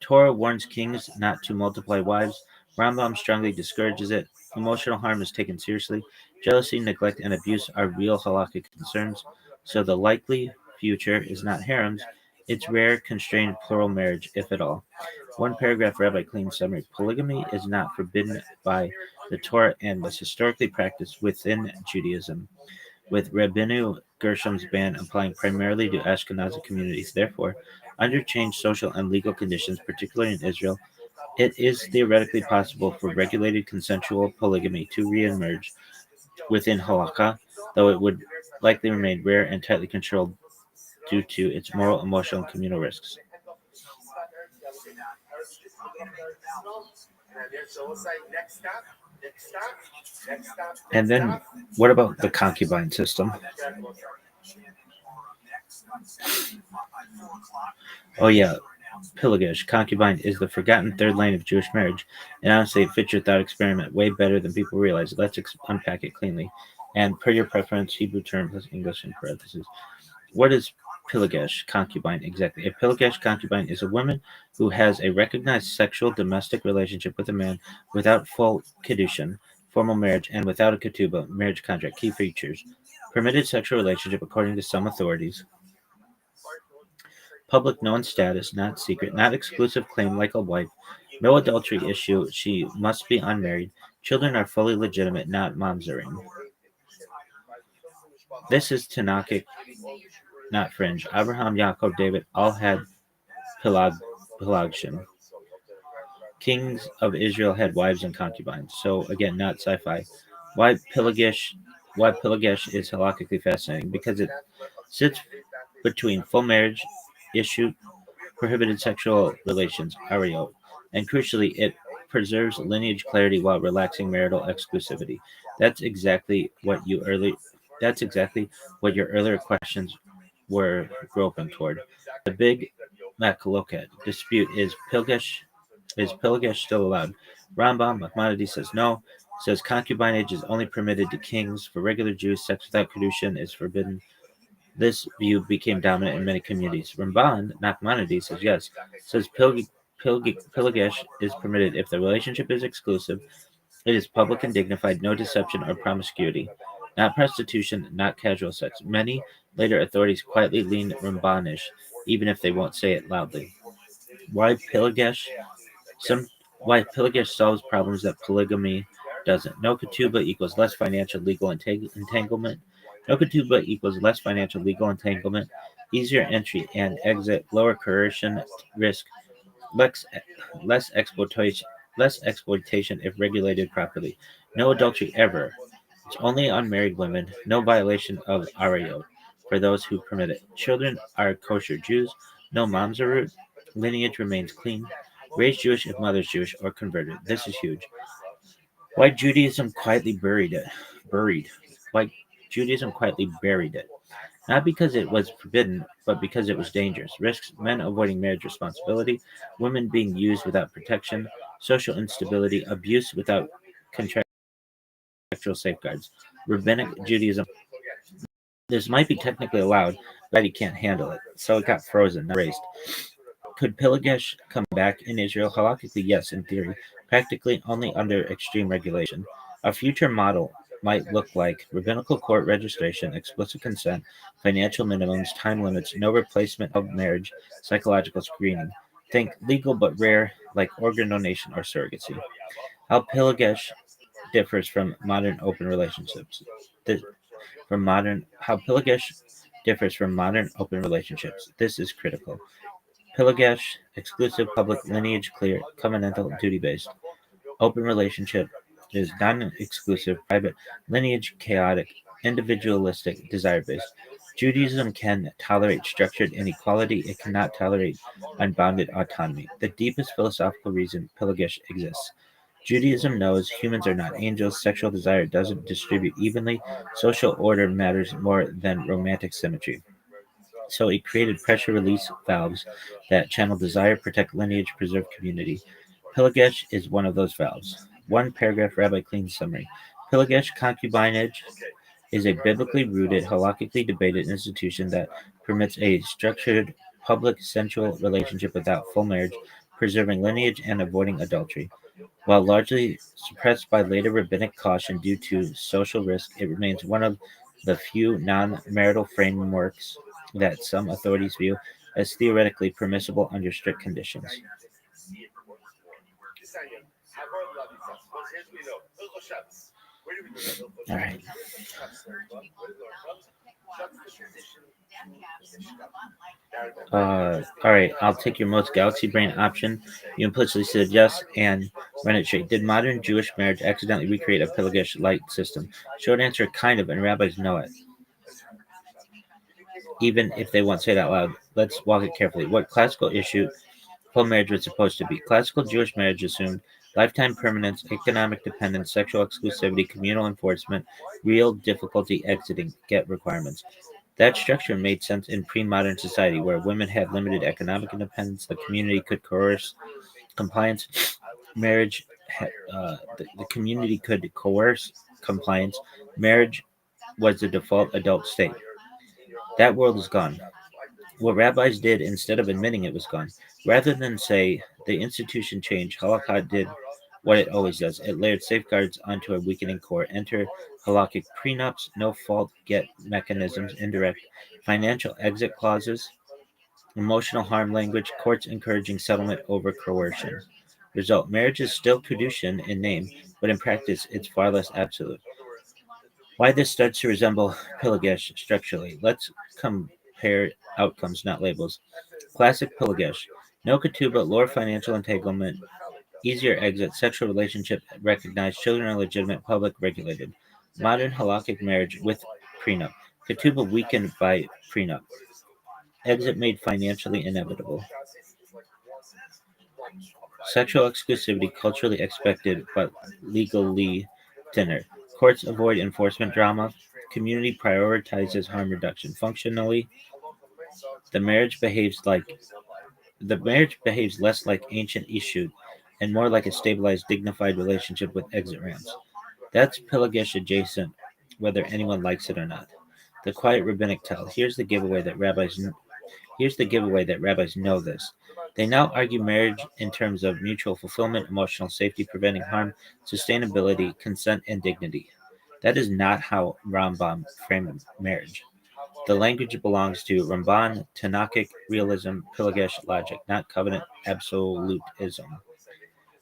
Speaker 3: Torah warns kings not to multiply wives. Rambam strongly discourages it. Emotional harm is taken seriously. Jealousy, neglect, and abuse are real halakhic concerns. So the likely future is not harems. It's rare, constrained plural marriage, if at all. One paragraph Rabbi Clean summary. Polygamy is not forbidden by the Torah and was historically practiced within Judaism, with Rabbeinu Gershom's ban applying primarily to Ashkenazi communities. Therefore, under changed social and legal conditions, particularly in Israel, it is theoretically possible for regulated consensual polygamy to reemerge within halakha, though it would likely remain rare and tightly controlled due to its moral, emotional, and communal risks. And then, what about the concubine system? Oh, yeah, pillagage. Concubine is the forgotten third lane of Jewish marriage, and honestly, it fits your thought experiment way better than people realize. Let's unpack it cleanly. And per your preference, Hebrew term plus English in parentheses. What is pillagage, concubine, exactly? A pillagage concubine is a woman who has a recognized sexual domestic relationship with a man without full kiddushin, formal marriage, and without a ketubah, marriage contract. Key features: Permitted sexual relationship according to some authorities. Public known status, not secret, not exclusive claim like a wife. No adultery issue, she must be unmarried. Children are fully legitimate, not mamzering. This is Tanakhic, not fringe. Abraham, Yaakov, David all had Pelagshim. Kings of Israel had wives and concubines. So again, not sci-fi. Why Pelagish? Why Pelagish is halakhically fascinating because it sits between full marriage, issue, prohibited sexual relations, ario, and crucially, it preserves lineage clarity while relaxing marital exclusivity. That's exactly what you early. That's exactly what your earlier questions were groping toward. The big Makaloket dispute is Pilgash still allowed? Rambam Maimonides says no. Says concubinage is only permitted to kings. For regular Jews, sex without kedushin is forbidden. This view became dominant in many communities. Ramban Nachmanides says yes. Says Pilgash is permitted if the relationship is exclusive, it is public and dignified, no deception or promiscuity, not prostitution, not casual sex. Many later authorities quietly lean Rambanish, even if they won't say it loudly. Why Pilgash? Some why Pilgash solves problems that polygamy doesn't. No ketubah equals less financial legal entanglement. No ketubah equals less financial legal entanglement, easier entry and exit, lower coercion risk, less less exploitation less exploitation if regulated properly. No adultery ever. It's only unmarried women. No violation of Arayot for those who permit it. Children are kosher Jews. No mamzerut. Lineage remains clean. Raised Jewish if mother's Jewish or converted. This is huge. Why Judaism quietly buried it. Buried. Why Judaism quietly buried it. Not because it was forbidden, but because it was dangerous. Risks men avoiding marriage responsibility, women being used without protection, social instability, abuse without contractual safeguards. Rabbinic Judaism. This might be technically allowed, but he can't handle it, so it got frozen, not erased. Could Pilagesh come back in Israel? Halakhically, yes, in theory. Practically, only under extreme regulation. A future model might look like rabbinical court registration, explicit consent, financial minimums, time limits, no replacement of marriage, psychological screening. Think legal but rare, like organ donation or surrogacy. How Pilagesh differs from modern open relationships. This, from modern how Pilagesh differs from modern open relationships. This is critical. Pilagesh, exclusive, public, lineage clear, covenantal, duty based. Open relationship is non exclusive, private, lineage chaotic, individualistic, desire based. Judaism can tolerate structured inequality, it cannot tolerate unbounded autonomy. The deepest philosophical reason Pilagesh exists. Judaism knows humans are not angels, sexual desire doesn't distribute evenly, social order matters more than romantic symmetry. So it created pressure release valves that channel desire, protect lineage, preserve community. Pilagesh is one of those valves. One paragraph Rabbi Klein's summary. Pilagesh concubinage is a biblically rooted, halakhically debated institution that permits a structured, public, sensual relationship without full marriage, preserving lineage and avoiding adultery. While largely suppressed by later rabbinic caution due to social risk, it remains one of the few non marital frameworks that some authorities view as theoretically permissible under strict conditions. All right. All right, I'll take your most galaxy brain option. You implicitly said yes and run it straight. Did modern Jewish marriage accidentally recreate a Pelagish light system? Short answer, kind of, and rabbis know it, even if they won't say it out loud. Let's walk it carefully. What classical issue full marriage was supposed to be? Classical Jewish marriage assumed lifetime permanence, economic dependence, sexual exclusivity, communal enforcement, real difficulty exiting, get requirements. That structure made sense in pre modern society where women had limited economic independence, the community could coerce compliance, marriage, the community could coerce compliance, marriage was the default adult state. That world is gone. What rabbis did instead of admitting it was gone, rather than say the institution changed, Halakha did what it always does. It layered safeguards onto a weakening core. Enter halakhic prenups, no fault get mechanisms, indirect financial exit clauses, emotional harm language, courts encouraging settlement over coercion. Result: marriage is still kedushin in name, but in practice it's far less absolute. Why this starts to resemble Pilagesh structurally? Let's compare outcomes, not labels. Classic Pilagesh: no ketubah, lower financial entanglement, easier exit, sexual relationship recognized, children are legitimate, public regulated. Modern halakhic marriage with prenup. Ketubah weakened by prenup. Exit made financially inevitable. Sexual exclusivity culturally expected but legally thinner. Courts avoid enforcement drama. Community prioritizes harm reduction. Functionally, the marriage behaves like the marriage behaves less like ancient issue and more like a stabilized, dignified relationship with exit ramps. That's Pilagesh adjacent, whether anyone likes it or not. The quiet rabbinic tell. Here's the giveaway that rabbis know this. They now argue marriage in terms of mutual fulfillment, emotional safety, preventing harm, sustainability, consent, and dignity. That is not how Rambam framed marriage. The language belongs to Ramban, Tanakhic realism, Pilagesh logic, not covenant absolutism.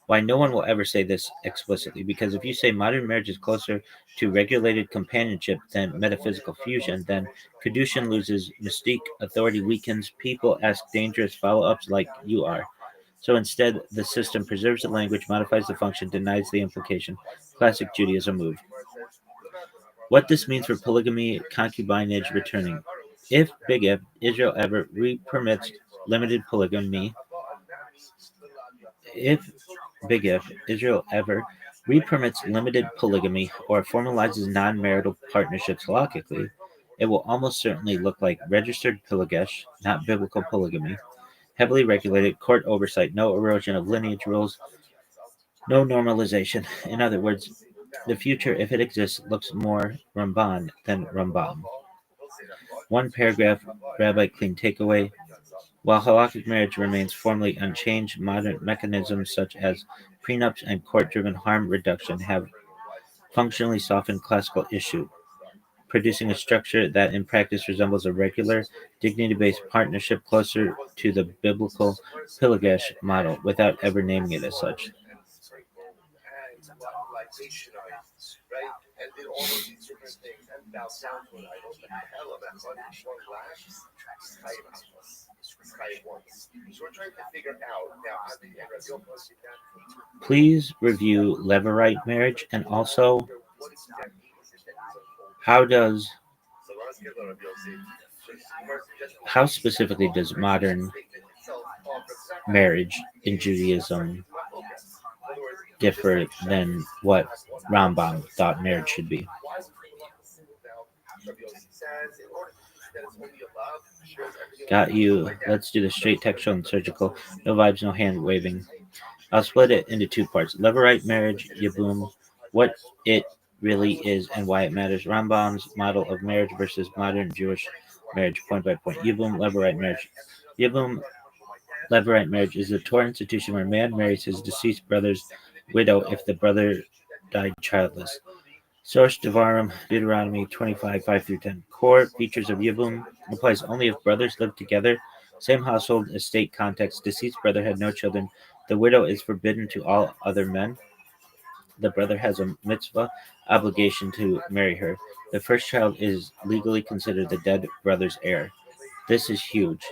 Speaker 3: Why no one will ever say this explicitly, because if you say modern marriage is closer to regulated companionship than metaphysical fusion, then Kedushin loses mystique, authority weakens, people ask dangerous follow ups like you are. So instead, the system preserves the language, modifies the function, denies the implication. Classic Judaism move. What this means for polygamy, concubinage, returning. Big if, Israel ever re-permits limited polygamy, if if Israel ever re-permits limited polygamy or formalizes non-marital partnerships halakhically, it will almost certainly look like registered pilagesh, not biblical polygamy, heavily regulated court oversight, no erosion of lineage rules, no normalization. In other words, the future, if it exists, looks more Ramban than Rambam. One paragraph, Rabbi Clean takeaway. While halakhic marriage remains formally unchanged, modern mechanisms such as prenups and court-driven harm reduction have functionally softened classical issue, producing a structure that in practice resembles a regular, dignity-based partnership closer to the biblical Pilagesh model without ever naming it as such. Please review Levirate marriage and also how does how specifically does modern marriage in Judaism differ than what Rambam thought marriage should be? Got you. Let's do the straight textual and surgical. No vibes, no hand waving. I'll split it into two parts. Levirate marriage, Yibum, what it really is and why it matters. Rambam's model of marriage versus modern Jewish marriage, point by point. Yibum, Levirate marriage. Yibum, Levirate marriage is a Torah institution where a man marries his deceased brother's widow if the brother died childless. Source Devarim, Deuteronomy 25, 5 through 10. Core features of Yibum applies only if brothers live together, same household, estate context, deceased brother had no children, the widow is forbidden to all other men, the brother has a mitzvah obligation to marry her. The first child is legally considered the dead brother's heir. This is huge.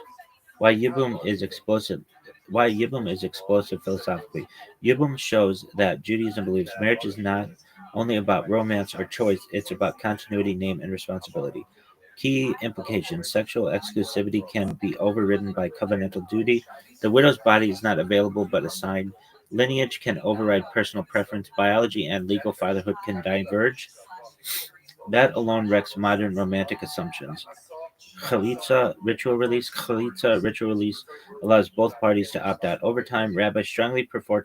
Speaker 3: Why Yibum is explosive. Why Yibum is explosive philosophically. Yibum shows that Judaism believes marriage is not only about romance or choice, it's about continuity, name, and responsibility. Key implications: sexual exclusivity can be overridden by covenantal duty. The widow's body is not available but assigned. Lineage can override personal preference. Biology and legal fatherhood can diverge. That alone wrecks modern romantic assumptions. Chalitza ritual release allows both parties to opt out. Over time, rabbis strongly prefer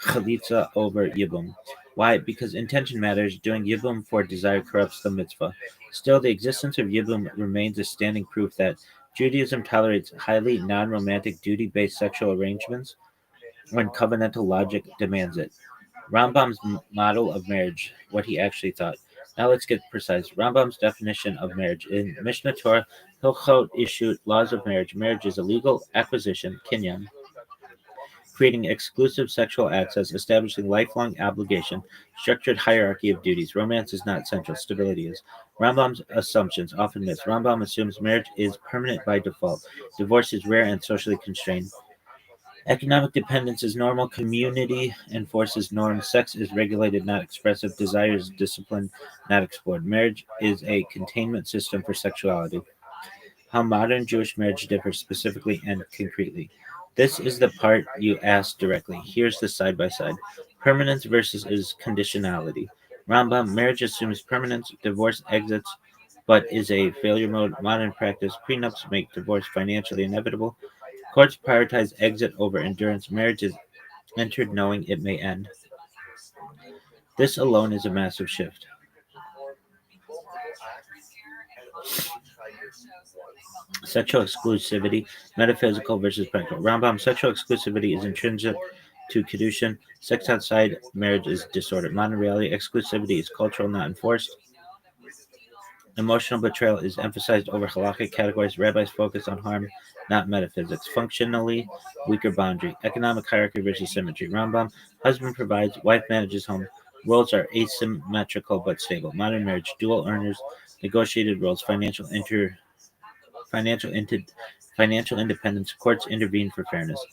Speaker 3: chalitza over yibum. Why? Because intention matters. Doing yibum for desire corrupts the mitzvah. Still, the existence of yibum remains a standing proof that Judaism tolerates highly non-romantic duty-based sexual arrangements when covenantal logic demands it. Rambam's model of marriage, what he actually thought. Now let's get precise. Rambam's definition of marriage in Mishnah Torah, Hilchot Ishut, Laws of Marriage. Marriage is a legal acquisition, kinyan, creating exclusive sexual access, establishing lifelong obligation, structured hierarchy of duties. Romance is not central, stability is. Rambam's assumptions, often myths. Rambam assumes marriage is permanent by default. Divorce is rare and socially constrained. Economic dependence is normal. Community enforces norms. Sex is regulated, not expressive. Desire is disciplined, not explored. Marriage is a containment system for sexuality. How modern Jewish marriage differs specifically and concretely. This is the part you asked directly. Here's the side by side. Permanence versus is conditionality. Rambam, marriage assumes permanence, divorce exits, but is a failure mode. Modern practice, prenups make divorce financially inevitable. Courts prioritize exit over endurance. Marriage is entered knowing it may end. This alone is a massive shift. Sexual exclusivity, metaphysical versus practical. Rambam, sexual exclusivity is intrinsic to Kedushin. Sex outside marriage is disordered. Modern reality, exclusivity is cultural, not enforced. Emotional betrayal is emphasized over halakhic categories. Rabbis focus on harm, not metaphysics. Functionally, weaker boundary. Economic hierarchy versus symmetry. Rambam, husband provides, wife manages home. Roles are asymmetrical but stable. Modern marriage, dual earners, negotiated roles, financial inter, financial independence. Courts intervene for fairness.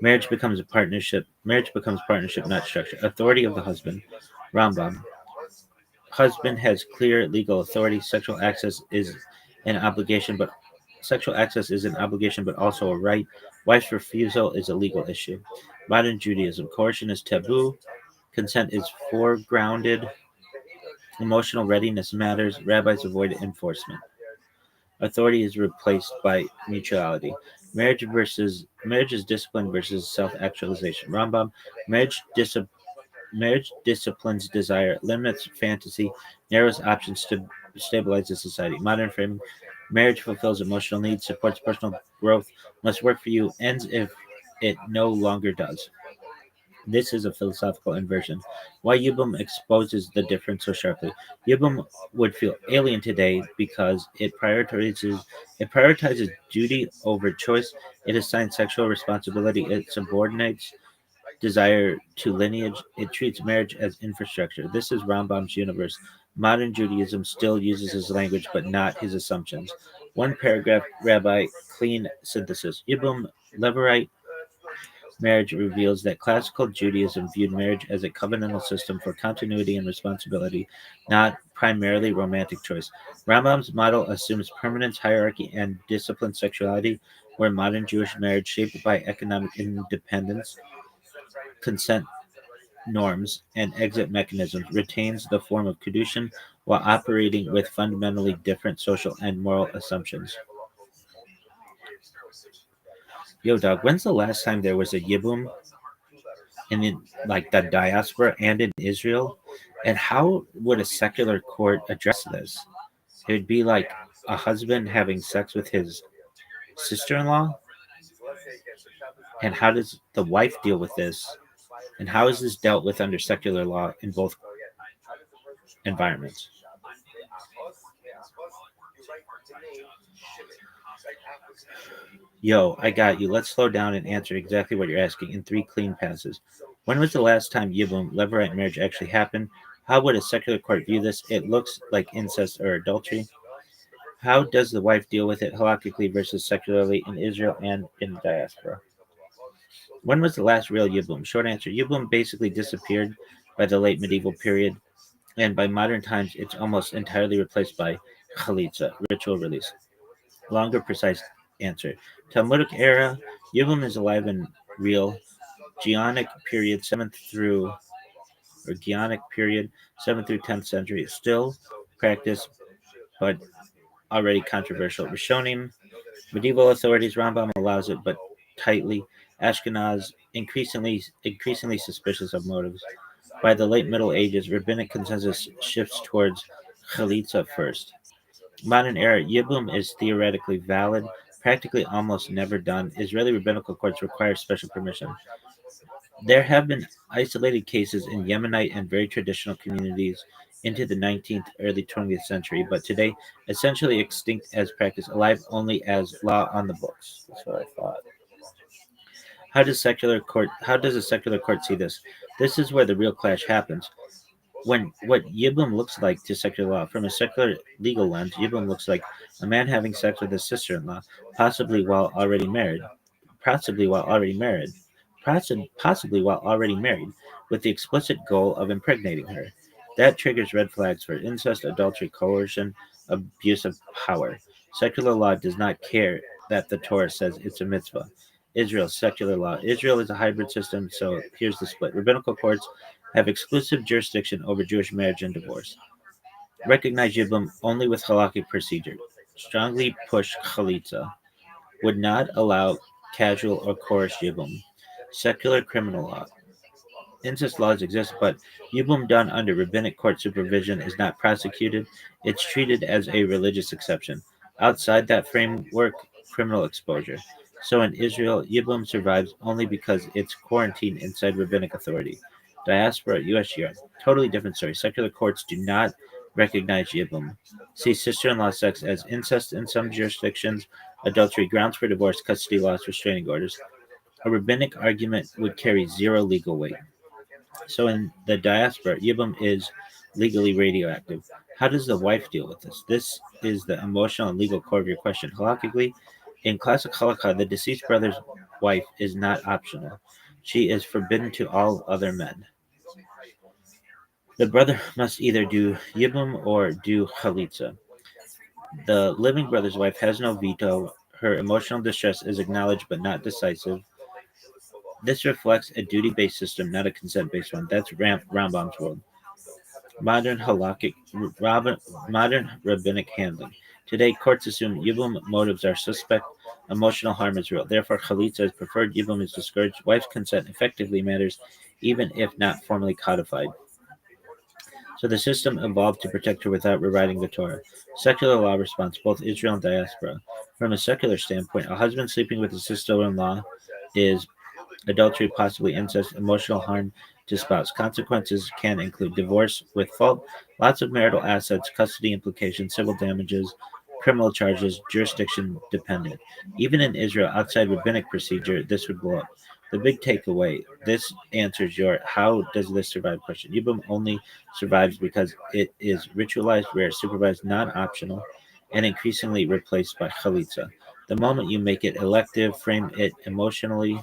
Speaker 3: Marriage becomes partnership, not structure. Authority of the husband. Rambam, husband has clear legal authority. Sexual access is an obligation, but also a right. Wife's refusal is a legal issue. Modern Judaism, coercion is taboo. Consent is foregrounded. Emotional readiness matters. Rabbis avoid enforcement. Authority is replaced by mutuality. Marriage is discipline versus self-actualization. Rambam, marriage discipline. Marriage disciplines desire, limits fantasy, narrows options to stabilizes society. Modern framing, marriage fulfills emotional needs, supports personal growth, must work for you, ends if it no longer does. This is a philosophical inversion. Why Yibum exposes the difference so sharply. Yibum would feel alien today because it prioritizes duty over choice. It assigns sexual responsibility. It subordinates desire to lineage. It treats marriage as infrastructure. This is Rambam's universe. Modern Judaism still uses his language, but not his assumptions. One paragraph, Rabbi, clean synthesis. Yibum Levirate marriage reveals that classical Judaism viewed marriage as a covenantal system for continuity and responsibility, not primarily romantic choice. Rambam's model assumes permanence, hierarchy, and disciplined sexuality, where modern Jewish marriage, shaped by economic independence, consent norms, and exit mechanisms, retains the form of Kedushin while operating with fundamentally different social and moral assumptions. Yo, dog, when's the last time there was a Yibum like the diaspora and in Israel? And how would a secular court address this? It would be like a husband having sex with his sister-in-law, and how does the wife deal with this? And how is this dealt with under secular law in both environments? Yo, I got you. Let's slow down and answer exactly what you're asking in three clean passes. When was the last time Yibum, Levirate marriage actually happened? How would a secular court view this? It looks like incest or adultery. How does the wife deal with it halakhically versus secularly in Israel and in the diaspora? When was the last real Yibum? Short answer, Yibum basically disappeared by the late medieval period, and by modern times it's almost entirely replaced by chalitza, ritual release. Longer, precise answer. Talmudic era, Yibum is alive and real. Geonic period, 7th through 10th century, still practiced, but already controversial. Rishonim, medieval authorities, Rambam allows it, but tightly. Ashkenaz, increasingly suspicious of motives. By the late Middle Ages, rabbinic consensus shifts towards chalitza first. Modern era, Yibum is theoretically valid, practically almost never done. Israeli rabbinical courts require special permission. There have been isolated cases in Yemenite and very traditional communities into the 19th, early 20th century, but today essentially extinct as practice, alive only as law on the books. That's what I thought. How does a secular court see this? This is where the real clash happens. When what Yibum looks like to secular law, from a secular legal lens, Yibum looks like a man having sex with his sister-in-law, possibly while already married, possibly while already married, possibly while already married, with the explicit goal of impregnating her. That triggers red flags for incest, adultery, coercion, abuse of power. Secular law does not care that the Torah says it's a mitzvah. Israel's secular law. Israel is a hybrid system, so here's the split. Rabbinical courts have exclusive jurisdiction over Jewish marriage and divorce. Recognize Yibum only with halakhic procedure. Strongly push chalitza. Would not allow casual or coerced Yibum. Secular criminal law. Incest laws exist, but Yibum done under rabbinic court supervision is not prosecuted. It's treated as a religious exception. Outside that framework, criminal exposure. So in Israel, Yibum survives only because it's quarantined inside rabbinic authority. Diaspora, U.S. Europe. Totally different story. Secular courts do not recognize Yibum. See sister-in-law sex as incest in some jurisdictions, adultery, grounds for divorce, custody laws, restraining orders. A rabbinic argument would carry zero legal weight. So in the diaspora, Yibum is legally radioactive. How does the wife deal with this? This is the emotional and legal core of your question. Halakhically, in classic halakha, the deceased brother's wife is not optional. She is forbidden to all other men. The brother must either do Yibum or do Chalitza. The living brother's wife has no veto. Her emotional distress is acknowledged but not decisive. This reflects a duty-based system, not a consent-based one. That's Rambam's world. Modern halakhic, modern rabbinic handling. Today, courts assume Yibum motives are suspect, emotional harm is real. Therefore, chalitza is preferred, Yibum is discouraged. Wife's consent effectively matters, even if not formally codified. So the system evolved to protect her without rewriting the Torah. Secular law response, both Israel and diaspora. From a secular standpoint, a husband sleeping with his sister-in-law is adultery, possibly incest, emotional harm to spouse. Consequences can include divorce with fault, lots of marital assets, custody implications, civil damages, criminal charges, jurisdiction dependent. Even in Israel, outside rabbinic procedure, this would blow up. The big takeaway, this answers your how does this survive question. Yibum only survives because it is ritualized, rare, supervised, non optional, and increasingly replaced by chalitza. The moment you make it elective, frame it emotionally,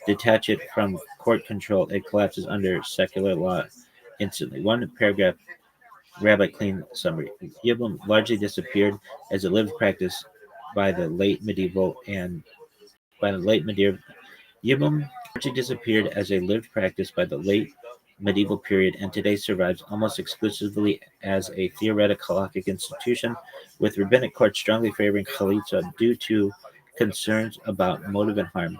Speaker 3: detach it from court control, it collapses under secular law instantly. One paragraph Rabbi Clean summary. Yibum largely disappeared as a lived practice by the late medieval and by the late medieval Yibum largely disappeared as a lived practice by the late medieval period and today survives almost exclusively as a theoretic halakhic institution, with rabbinic courts strongly favoring chalitza due to concerns about motive and harm.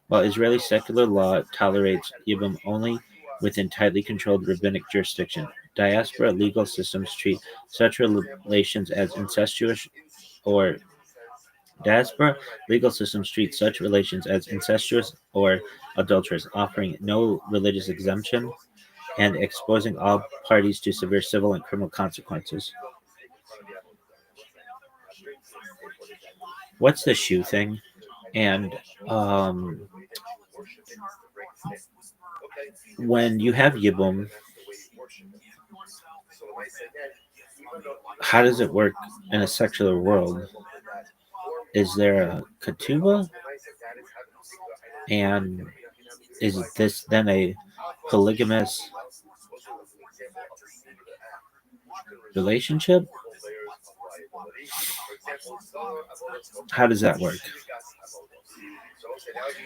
Speaker 3: While Israeli secular law tolerates Yibum only within tightly controlled rabbinic jurisdiction, diaspora legal systems treat such relations as incestuous or Diaspora legal systems treat such relations as incestuous or adulterous, offering no religious exemption and exposing all parties to severe civil and criminal consequences. What's the shoe thing? And um, when you have Yibum, how does it work in a secular world? Is there a ketubah? And is this then a polygamous relationship? How does that work?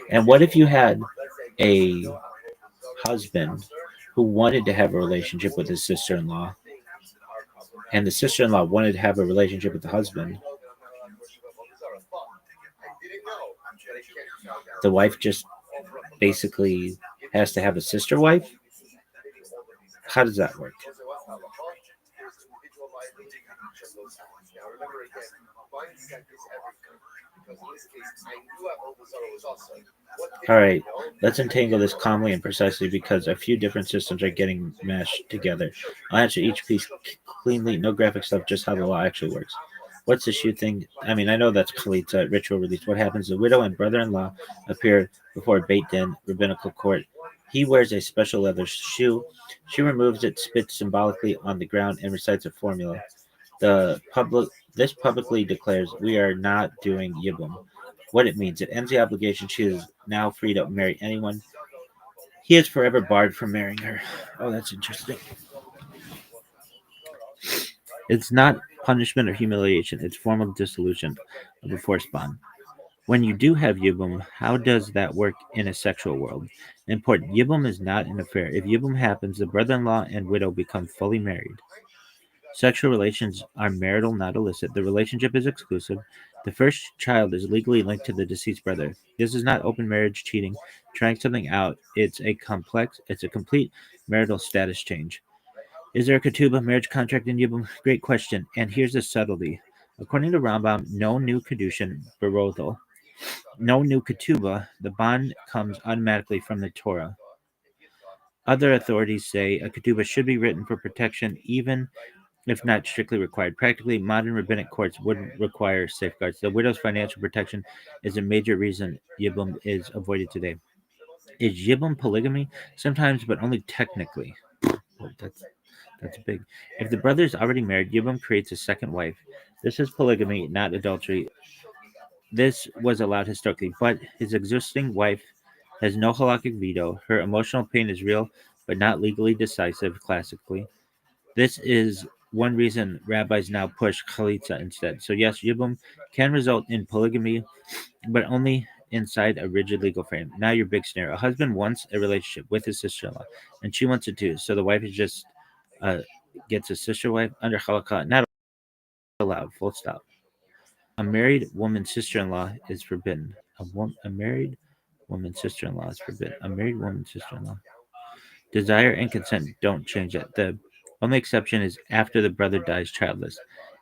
Speaker 3: And what if you had a husband who wanted to have a relationship with his sister in law, and the sister in law wanted to have a relationship with the husband? The wife just basically has to have a sister wife? How does that work? All right, let's untangle this calmly and precisely because a few different systems are getting mashed together. I'll answer each piece cleanly, no graphic stuff, just how the law actually works. What's the shoe thing? I mean, I know that's Kalitza, ritual release. What happens? The widow and brother in law appear before Beit Din, rabbinical court. He wears a special leather shoe. She removes it, spits symbolically on the ground, and recites a formula. The public This publicly declares we are not doing Yibum. What it means, it ends the obligation. She is now free to marry anyone. He is forever barred from marrying her. Oh, that's interesting.
Speaker 1: It's not punishment or humiliation, it's formal dissolution of a forced bond. When you do have Yibum, how does that work in a sexual world? Important. Yibum is not an affair. If Yibum happens, the brother in law and widow become fully married. Sexual relations are marital, not illicit. The relationship is exclusive. The first child is legally linked to the deceased brother. This is not open marriage cheating, trying something out. It's a complete marital status change. Is there a ketubah marriage contract in Yibum? Great question. And here's the subtlety. According to Rambam, no new kedushin berothal, no new ketubah. The bond comes automatically from the Torah. Other authorities say a ketubah should be written for protection, even if not strictly required. Practically, modern rabbinic courts wouldn't require safeguards. The widow's financial protection is a major reason Yibum is avoided today. Is Yibum polygamy? Sometimes, but only technically. Well, that's big. If the brother is already married, Yibum creates a second wife. This is polygamy, not adultery. This was allowed historically, but his existing wife has no halakhic veto. Her emotional pain is real, but not legally decisive, classically. This is one reason rabbis now push chalitza instead. So yes, yibum can result in polygamy, but only inside a rigid legal frame. Now your big scenario: a husband wants a relationship with his sister-in-law, and she wants it too. So the wife is just uh, gets a sister wife under halakha, not allowed. Full stop. A married woman's sister-in-law is forbidden. A married woman's sister-in-law is forbidden. A married woman's sister-in-law. Desire and consent don't change that. The only exception is after the brother dies childless,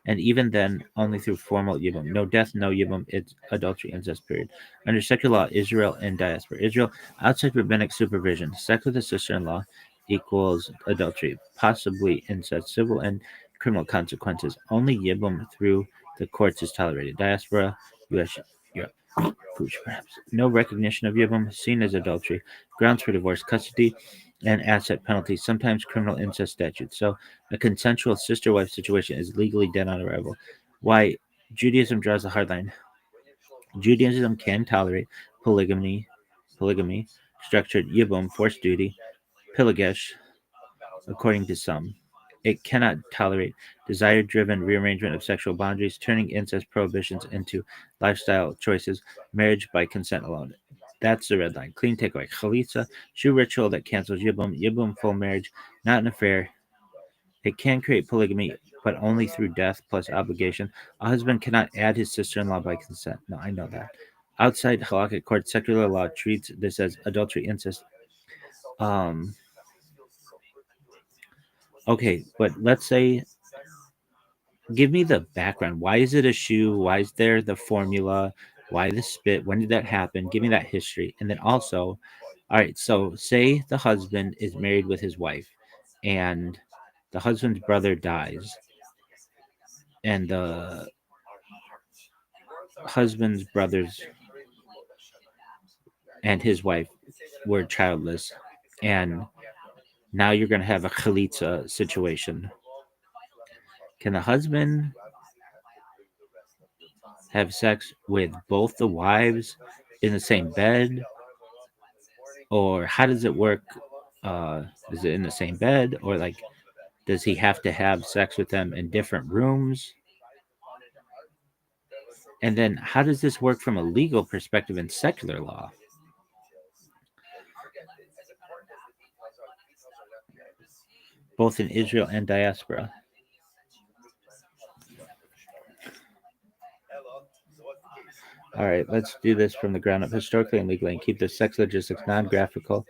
Speaker 1: and even then, only through formal yibum. No death, no yibum. It's adultery, incest. Period. Under secular law, Israel and diaspora. Israel, outside rabbinic supervision, sex with a sister-in-law equals adultery, possibly incest, civil and criminal consequences. Only yibum through the courts is tolerated. Diaspora, U.S. Europe. Pooch, perhaps. No recognition of yibum, seen as adultery. Grounds for divorce, custody, and asset penalties, sometimes criminal incest statutes. So a consensual sister-wife situation is legally dead on arrival. Why Judaism draws a hard line. Judaism can tolerate polygamy, structured yibum, forced duty, pilagesh, according to some. It cannot tolerate desire driven rearrangement of sexual boundaries, turning incest prohibitions into lifestyle choices, marriage by consent alone. That's the red line. Clean takeaway. Chalitza, shoe ritual that cancels yibum, full marriage, not an affair. It can create polygamy, but only through death plus obligation. A husband cannot add his sister in law by consent. No, I know that. Outside halakhic court, secular law treats this as adultery, incest. Um, okay, but let's say give me the background. Why is it a shoe? Why is there the formula? Why the spit? When did that happen? Give me that history. And then also, all right, so say the husband is married with his wife and the husband's brother dies and the husband's brothers and his wife were childless and now you're going to have a chalitza situation. Can the husband have sex with both the wives in the same bed, or how does it work? Is it in the same bed, or like does he have to have sex with them in different rooms? And then how does this work from a legal perspective in secular law, both in Israel and diaspora? All right, let's do this from the ground up, historically and legally, and keep the sex logistics non-graphical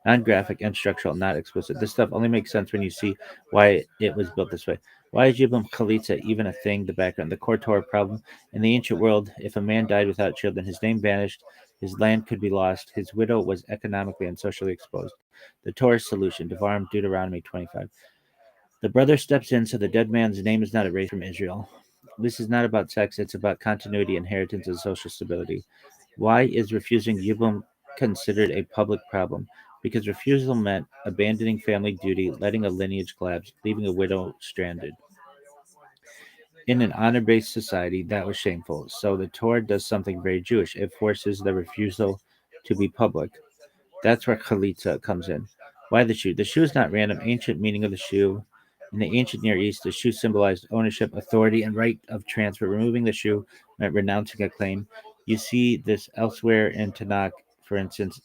Speaker 1: Non-graphic and structural, not explicit. This stuff only makes sense when you see why it was built this way. Why is Yibum Chalitza even a thing? The background, the core Torah problem. In the ancient world, if a man died without children, his name vanished, his land could be lost, his widow was economically and socially exposed. The Torah's solution, Devarim, Deuteronomy 25. The brother steps in so the dead man's name is not erased from Israel. This is not about sex, it's about continuity, inheritance, and social stability. Why is refusing Yibum considered a public problem? Because refusal meant abandoning family duty, letting a lineage collapse, leaving a widow stranded. In an honor based society, that was shameful. So the Torah does something very Jewish. It forces the refusal to be public. That's where chalitza comes in. Why the shoe? The shoe is not random. Ancient meaning of the shoe. In the ancient Near East, the shoe symbolized ownership, authority, and right of transfer. Removing the shoe meant renouncing a claim. You see this elsewhere in Tanakh, for instance,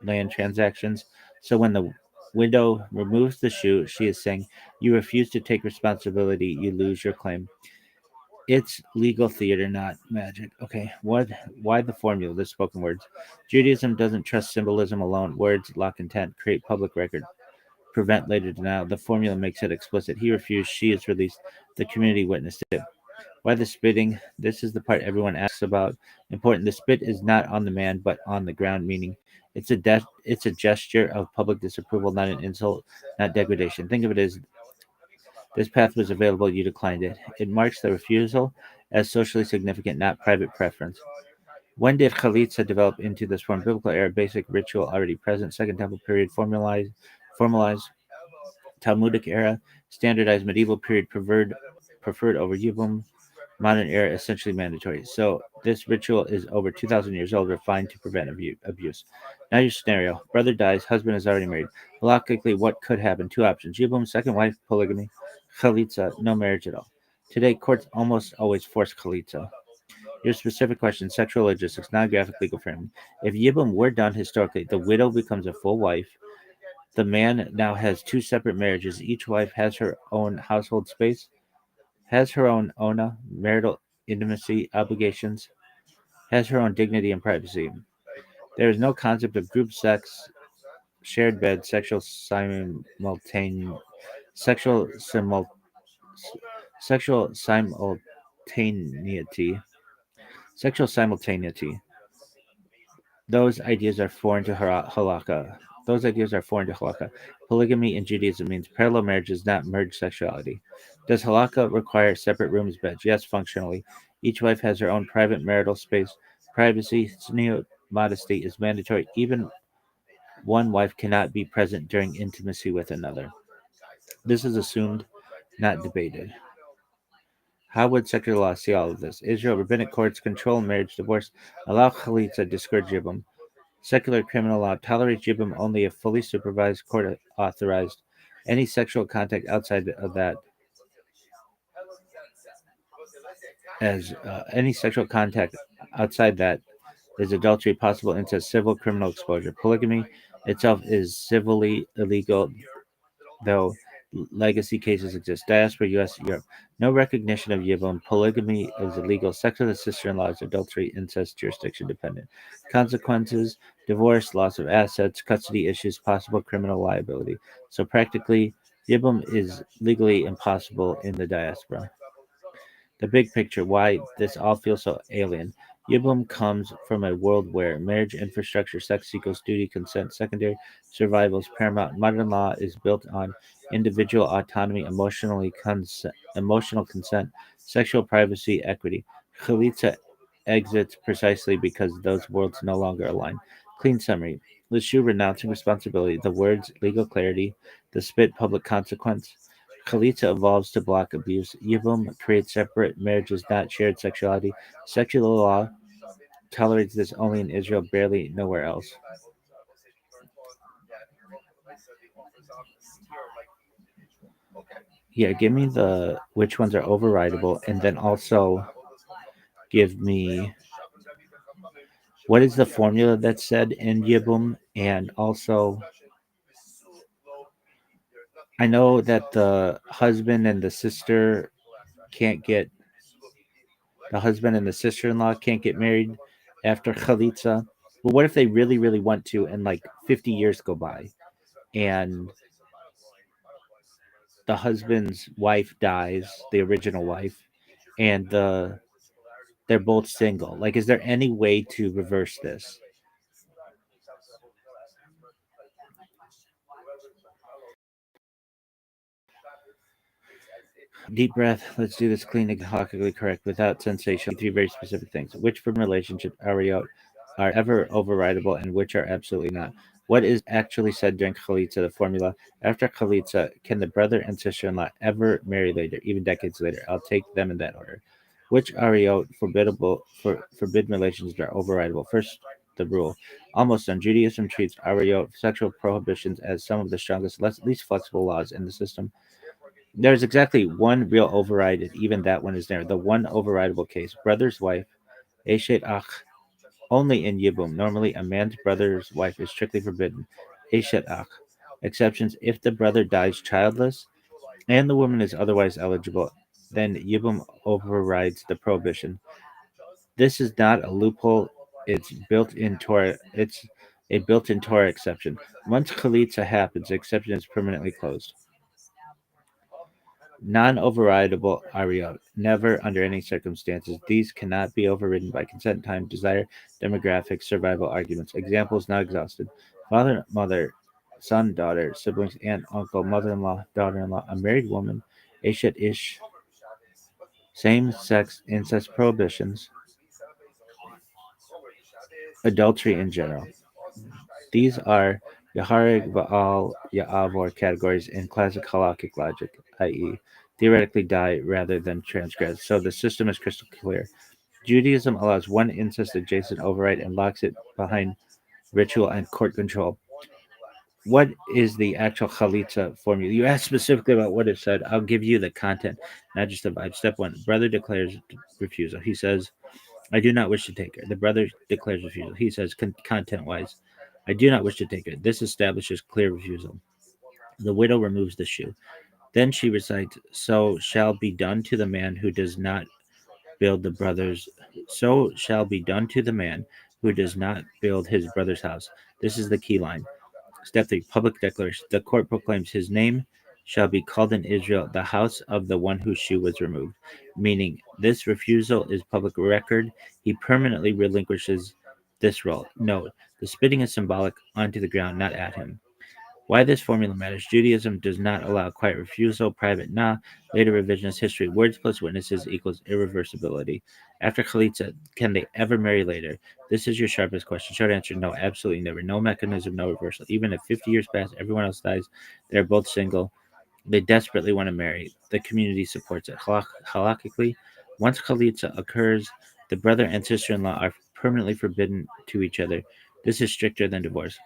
Speaker 1: land transactions. So when the widow removes the shoe, she is saying, "You refuse to take responsibility, you lose your claim." It's legal theater, not magic. Okay, what? Why the formula? The spoken words. Judaism doesn't trust symbolism alone. Words lock intent, create public record, prevent later denial. The formula makes it explicit. He refused. She is released. The community witnessed it. Why the spitting? This is the part everyone asks about. Important. The spit is not on the man, but on the ground. Meaning, it's a gesture of public disapproval, not an insult, not degradation. Think of it as this path was available, you declined it. It marks the refusal as socially significant, not private preference. When did Chalitza develop into this form? Biblical era, basic ritual already present. Second Temple period, formalized. Talmudic era, standardized. Medieval period, preferred over Yibum. Modern era, essentially mandatory. So this ritual is over 2,000 years old, refined to prevent abuse. Now your scenario: brother dies, husband is already married. Halachically, what could happen? Two options: Yibum, second wife, polygamy. Chalitza, no marriage at all. Today, courts almost always force chalitza. Your specific question: sexual logistics, non-graphic legal framing. If Yibum were done historically, the widow becomes a full wife. The man now has two separate marriages. Each wife has her own household space, has her own ona, marital intimacy obligations, has her own dignity and privacy. There is no concept of group sex, shared bed, sexual simul, sexual simultaneity, sexual simultaneity. Those ideas are foreign to halakha. Those ideas are foreign to halakha. Polygamy in Judaism means parallel marriages, not merged sexuality. Does halakha require separate rooms, beds? Yes, functionally. Each wife has her own private marital space. Privacy, tzniut, modesty is mandatory. Even one wife cannot be present during intimacy with another. This is assumed, not debated. How would secular law see all of this? Israel rabbinic courts control marriage, divorce, allow chalitza, discourage yibum. Secular criminal law tolerates yibum only if fully supervised, court authorized. Any sexual contact outside of that, as any sexual contact outside that, is adultery, possible incest, civil criminal exposure. Polygamy itself is civilly illegal, though legacy cases exist. Diaspora, U.S., Europe. No recognition of Yibum. Polygamy is illegal. Sex with a sister-in-law is adultery, incest, jurisdiction dependent. Consequences: divorce, loss of assets, custody issues, possible criminal liability. So practically, Yibum is legally impossible in the diaspora. The big picture: why this all feels so alien. Yibum comes from a world where marriage infrastructure, sex equals duty, consent secondary, survival is paramount. Modern law is built on individual autonomy, emotional consent, sexual privacy, equity. Chalitza exits precisely because those worlds no longer align. Clean summary: the shoe renouncing responsibility, the words legal clarity, the spit public consequence. Chalitza evolves to block abuse. Yibum creates separate marriages, not shared sexuality. Secular law tolerates this only in Israel, barely nowhere else. Yeah, give me the which ones are overridable, and then also give me what is the formula that's said in Yibum, and also I know that can't get the husband and the sister-in-law can't get married after chalitza. But what if they really, really want to, and like 50 years go by, and the husband's wife dies, the original wife, and they're both single. Like, is there any way to reverse this? Deep breath. Let's do this clean, ecologically correct, without sensation. Three very specific things. Which forbidden relationships are ever overridable and which are absolutely not? What is actually said during Chalitza, the formula? After Chalitza, can the brother and sister-in-law ever marry later, even decades later? I'll take them in that order. Which ariot forbidden relationships are overridable? First, the rule. Almost done. Judaism treats ariot sexual prohibitions as some of the strongest, least flexible laws in the system. There's exactly one real override, even that one is there. The one overridable case: brother's wife, Eshet Ach, only in Yibum. Normally, a man's brother's wife is strictly forbidden. Eshet Ach. Exceptions: if the brother dies childless and the woman is otherwise eligible, then Yibum overrides the prohibition. This is not a loophole. It's a built-in Torah exception. Once chalitza happens, the exception is permanently closed. Non-overridable ariot. Never under any circumstances. These cannot be overridden by consent, time, desire, demographics, survival arguments. Examples not exhausted. Father, mother, son, daughter, siblings, aunt, uncle, mother-in-law, daughter-in-law, a married woman, Eshet Ish, same-sex incest prohibitions, adultery in general. These are Yaharig Baal Ya'avor categories in classic halakhic logic, i.e., theoretically die rather than transgress. So the system is crystal clear. Judaism allows one incest adjacent override and locks it behind ritual and court control. What is the actual chalitza formula? You asked specifically about what it said. I'll give you the content, not just the vibe. Step one: brother declares refusal. He says, "I do not wish to take her." The brother declares refusal. He says, content-wise, "I do not wish to take her." This establishes clear refusal. The widow removes the shoe. Then she recites, "So shall be done to the man who does not build the brothers. So shall be done to the man who does not build his brother's house." This is the key line. Step three: public declaration. The court proclaims his name shall be called in Israel the house of the one whose shoe was removed, meaning this refusal is public record. He permanently relinquishes this role. Note: the spitting is symbolic onto the ground, not at him. Why this formula matters: Judaism does not allow quiet refusal, private nah, later revisionist history. Words plus witnesses equals irreversibility. After Chalitza, can they ever marry later? This is your sharpest question. Short answer: no, absolutely never. No mechanism, no reversal. Even if 50 years pass, everyone else dies, they're both single, they desperately want to marry. The community supports it. Halakhically, once Chalitza occurs, the brother and sister in law are permanently forbidden to each other. This is stricter than divorce.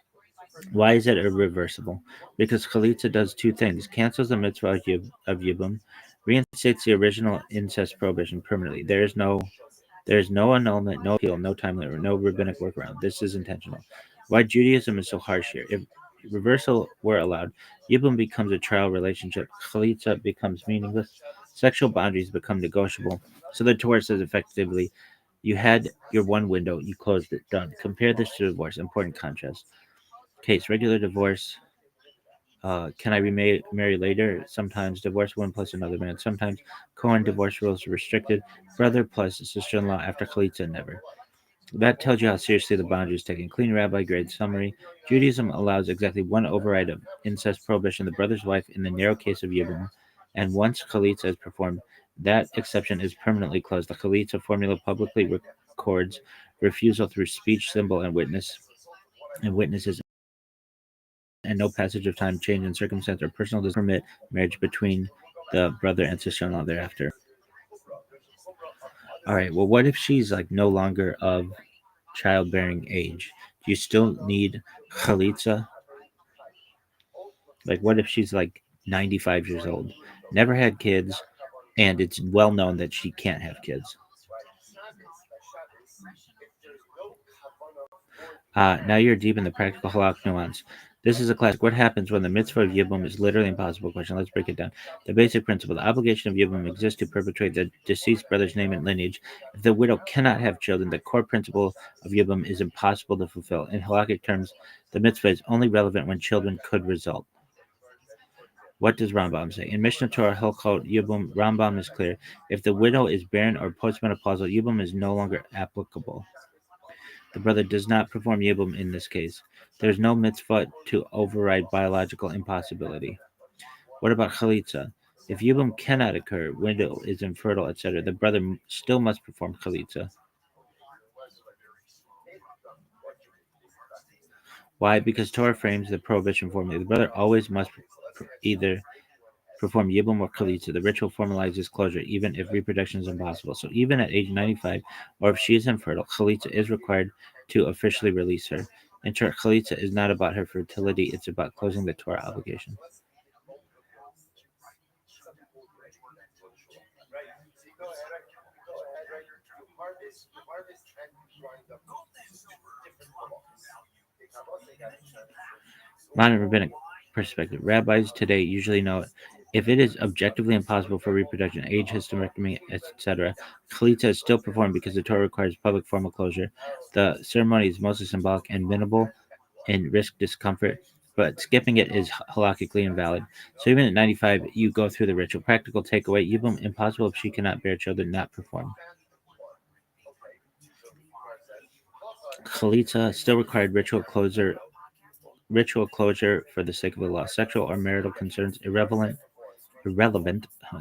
Speaker 1: Why is it irreversible? Because Chalitza does two things: cancels the mitzvah of Yibum, reinstates the original incest prohibition permanently. There is no annulment, no appeal, no time limit, no rabbinic workaround. This is intentional. Why Judaism is so harsh here? If reversal were allowed, Yibum becomes a trial relationship. Chalitza becomes meaningless. Sexual boundaries become negotiable. So the Torah says effectively, you had your one window, you closed it, done. Compare this to divorce. Important contrast. Case: regular divorce. Can I remarry later? Sometimes divorce one plus another man. Sometimes Cohen divorce rules are restricted. Brother plus sister-in-law after chalitza, never. That tells you how seriously the boundary is taken. Clean rabbi grade summary. Judaism allows exactly one override of incest prohibition: the brother's wife in the narrow case of Yibum. And once chalitza is performed, that exception is permanently closed. The chalitza formula publicly records refusal through speech, symbol, and witnesses, and no passage of time, change in circumstance, or personal does permit marriage between the brother and sister-in-law thereafter. All right. Well, what if she's like no longer of childbearing age? Do you still need chalitza? Like, what if she's like 95 years old, never had kids, and it's well known that she can't have kids? Now you're deep in the practical halak nuance. This is a classic. What happens when the mitzvah of Yibum is literally impossible? Question. Let's break it down. The basic principle: the obligation of Yibum exists to perpetuate the deceased brother's name and lineage. If the widow cannot have children, the core principle of Yibum is impossible to fulfill. In halakhic terms, the mitzvah is only relevant when children could result. What does Rambam say? In Mishnah Torah Hilchot Yibum, Rambam is clear. If the widow is barren or postmenopausal, Yibum is no longer applicable. The brother does not perform Yibum in this case. There is no mitzvah to override biological impossibility. What about Chalitza? If Yibum cannot occur, widow is infertile, etc., the brother still must perform Chalitza. Why? Because Torah frames the prohibition formally. The brother always must either perform Yibum or Chalitza. The ritual formalizes closure, even if reproduction is impossible. So even at age 95, or if she is infertile, Chalitza is required to officially release her. In short, Chalitza is not about her fertility, it's about closing the Torah obligation. Modern rabbinic perspective. Rabbis today usually know if it is objectively impossible for reproduction, age, hysterectomy, etc., Chalitza is still performed because the Torah requires public formal closure. The ceremony is mostly symbolic and minimal in risk discomfort, but skipping it is halakhically invalid. So even at 95, you go through the ritual. Practical takeaway: Yibum impossible if she cannot bear children, not performed. Chalitza still required ritual closure for the sake of the law. Sexual or marital concerns irrelevant.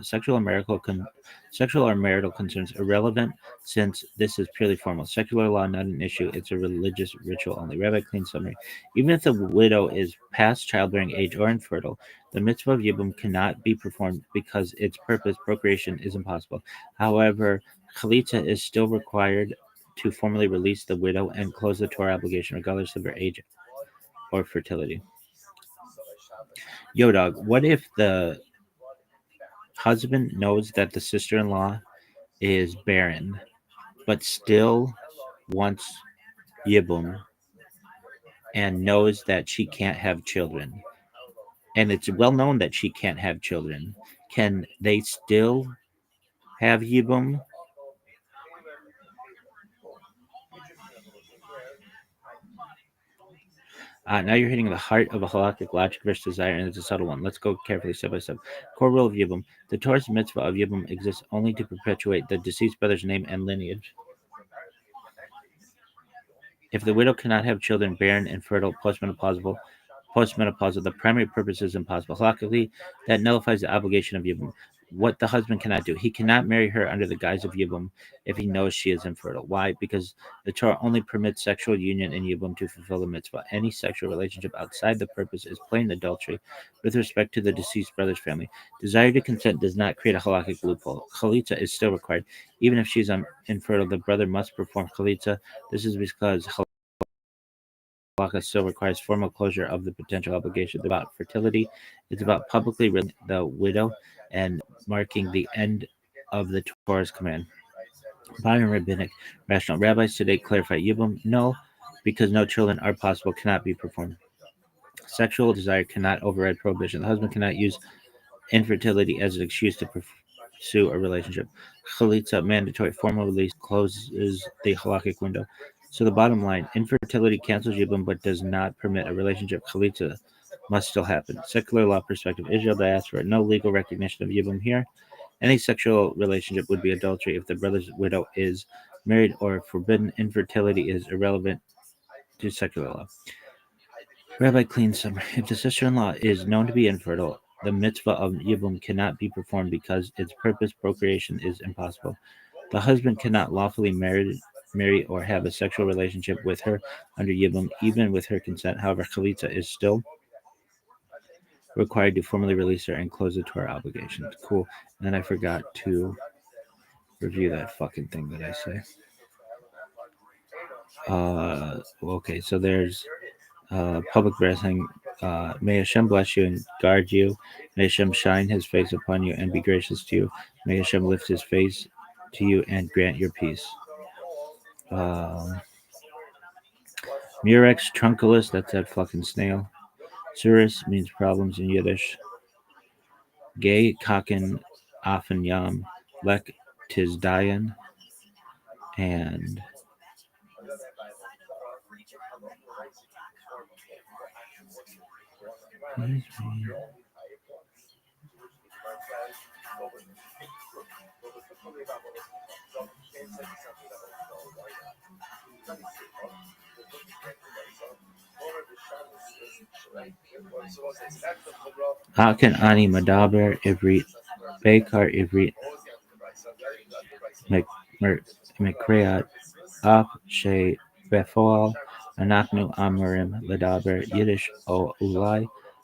Speaker 1: Sexual or marital concerns irrelevant since this is purely formal. Secular law not an issue. It's a religious ritual only. Rabbi clean summary. Even if the widow is past childbearing age or infertile, the mitzvah of Yibum cannot be performed because its purpose, procreation, is impossible. However, Chalitza is still required to formally release the widow and close the Torah obligation regardless of her age or fertility. Yo, dog, what if the husband knows that the sister-in-law is barren, but still wants Yibum and knows that she can't have children? And it's well known that she can't have children. Can they still have Yibum? Now you're hitting the heart of a halakhic logic versus desire, and it's a subtle one. Let's go carefully step by step. Core rule of Yibum. The Torah's mitzvah of Yibum exists only to perpetuate the deceased brother's name and lineage. If the widow cannot have children, barren, infertile, postmenopausal, the primary purpose is impossible. Halakhically, that nullifies the obligation of Yibum. What the husband cannot do, he cannot marry her under the guise of Yibum if he knows she is infertile. Why? Because the Torah only permits sexual union in Yibum to fulfill the mitzvah. Any sexual relationship outside the purpose is plain adultery with respect to the deceased brother's family. Desire to consent does not create a halakhic loophole. Chalitza is still required. Even if she is infertile, the brother must perform chalitza. This is because halakha still requires formal closure of the potential obligation. It's about fertility. It's about publicly releasing the widow and marking the end of the Torah's command. Modern rabbinic rational. Rabbis today clarify Yibum no, because no children are possible, cannot be performed. Sexual desire cannot override prohibition. The husband cannot use infertility as an excuse to pursue a relationship. Chalitza, mandatory formal release, closes the halakhic window. So the bottom line, infertility cancels Yibum but does not permit a relationship. Chalitza must still happen. Secular law perspective, Israel diaspora, no legal recognition of Yibum here. Any sexual relationship would be adultery if the brother's widow is married or forbidden. Infertility is irrelevant to secular law. Rabbi clean summary. If the sister-in-law is known to be infertile, the mitzvah of Yibum cannot be performed because its purpose, procreation, is impossible. The husband cannot lawfully marry or have a sexual relationship with her under Yibum, even with her consent. However, Chalitza is still required to formally release her and close the Torah obligation. Cool. And then I forgot to review that fucking thing that I say. Okay, so there's public blessing. May Hashem bless you and guard you. May Hashem shine his face upon you and be gracious to you. May Hashem lift his face to you and grant your peace. Murex trunculus, that's that fucking snail. Tsuris means problems in Yiddish. Gay kaken afen yam lek tis dayan. And Aken ani madaber ivrit bekar ivrit mekreat ap she befoal anaknu amarim ledaber Yiddish o ulai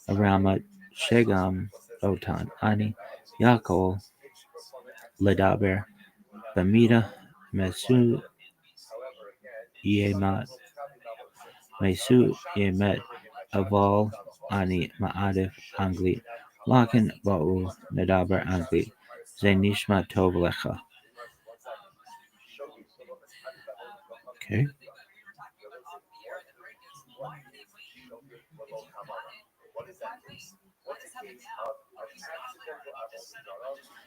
Speaker 1: aramat shegam otan ani yakol ledaber bamida mesu yemat mesu yemet aval ani ma'adif anglit lakin ba'u ledaber anglit zenishma tov lecha. Okay.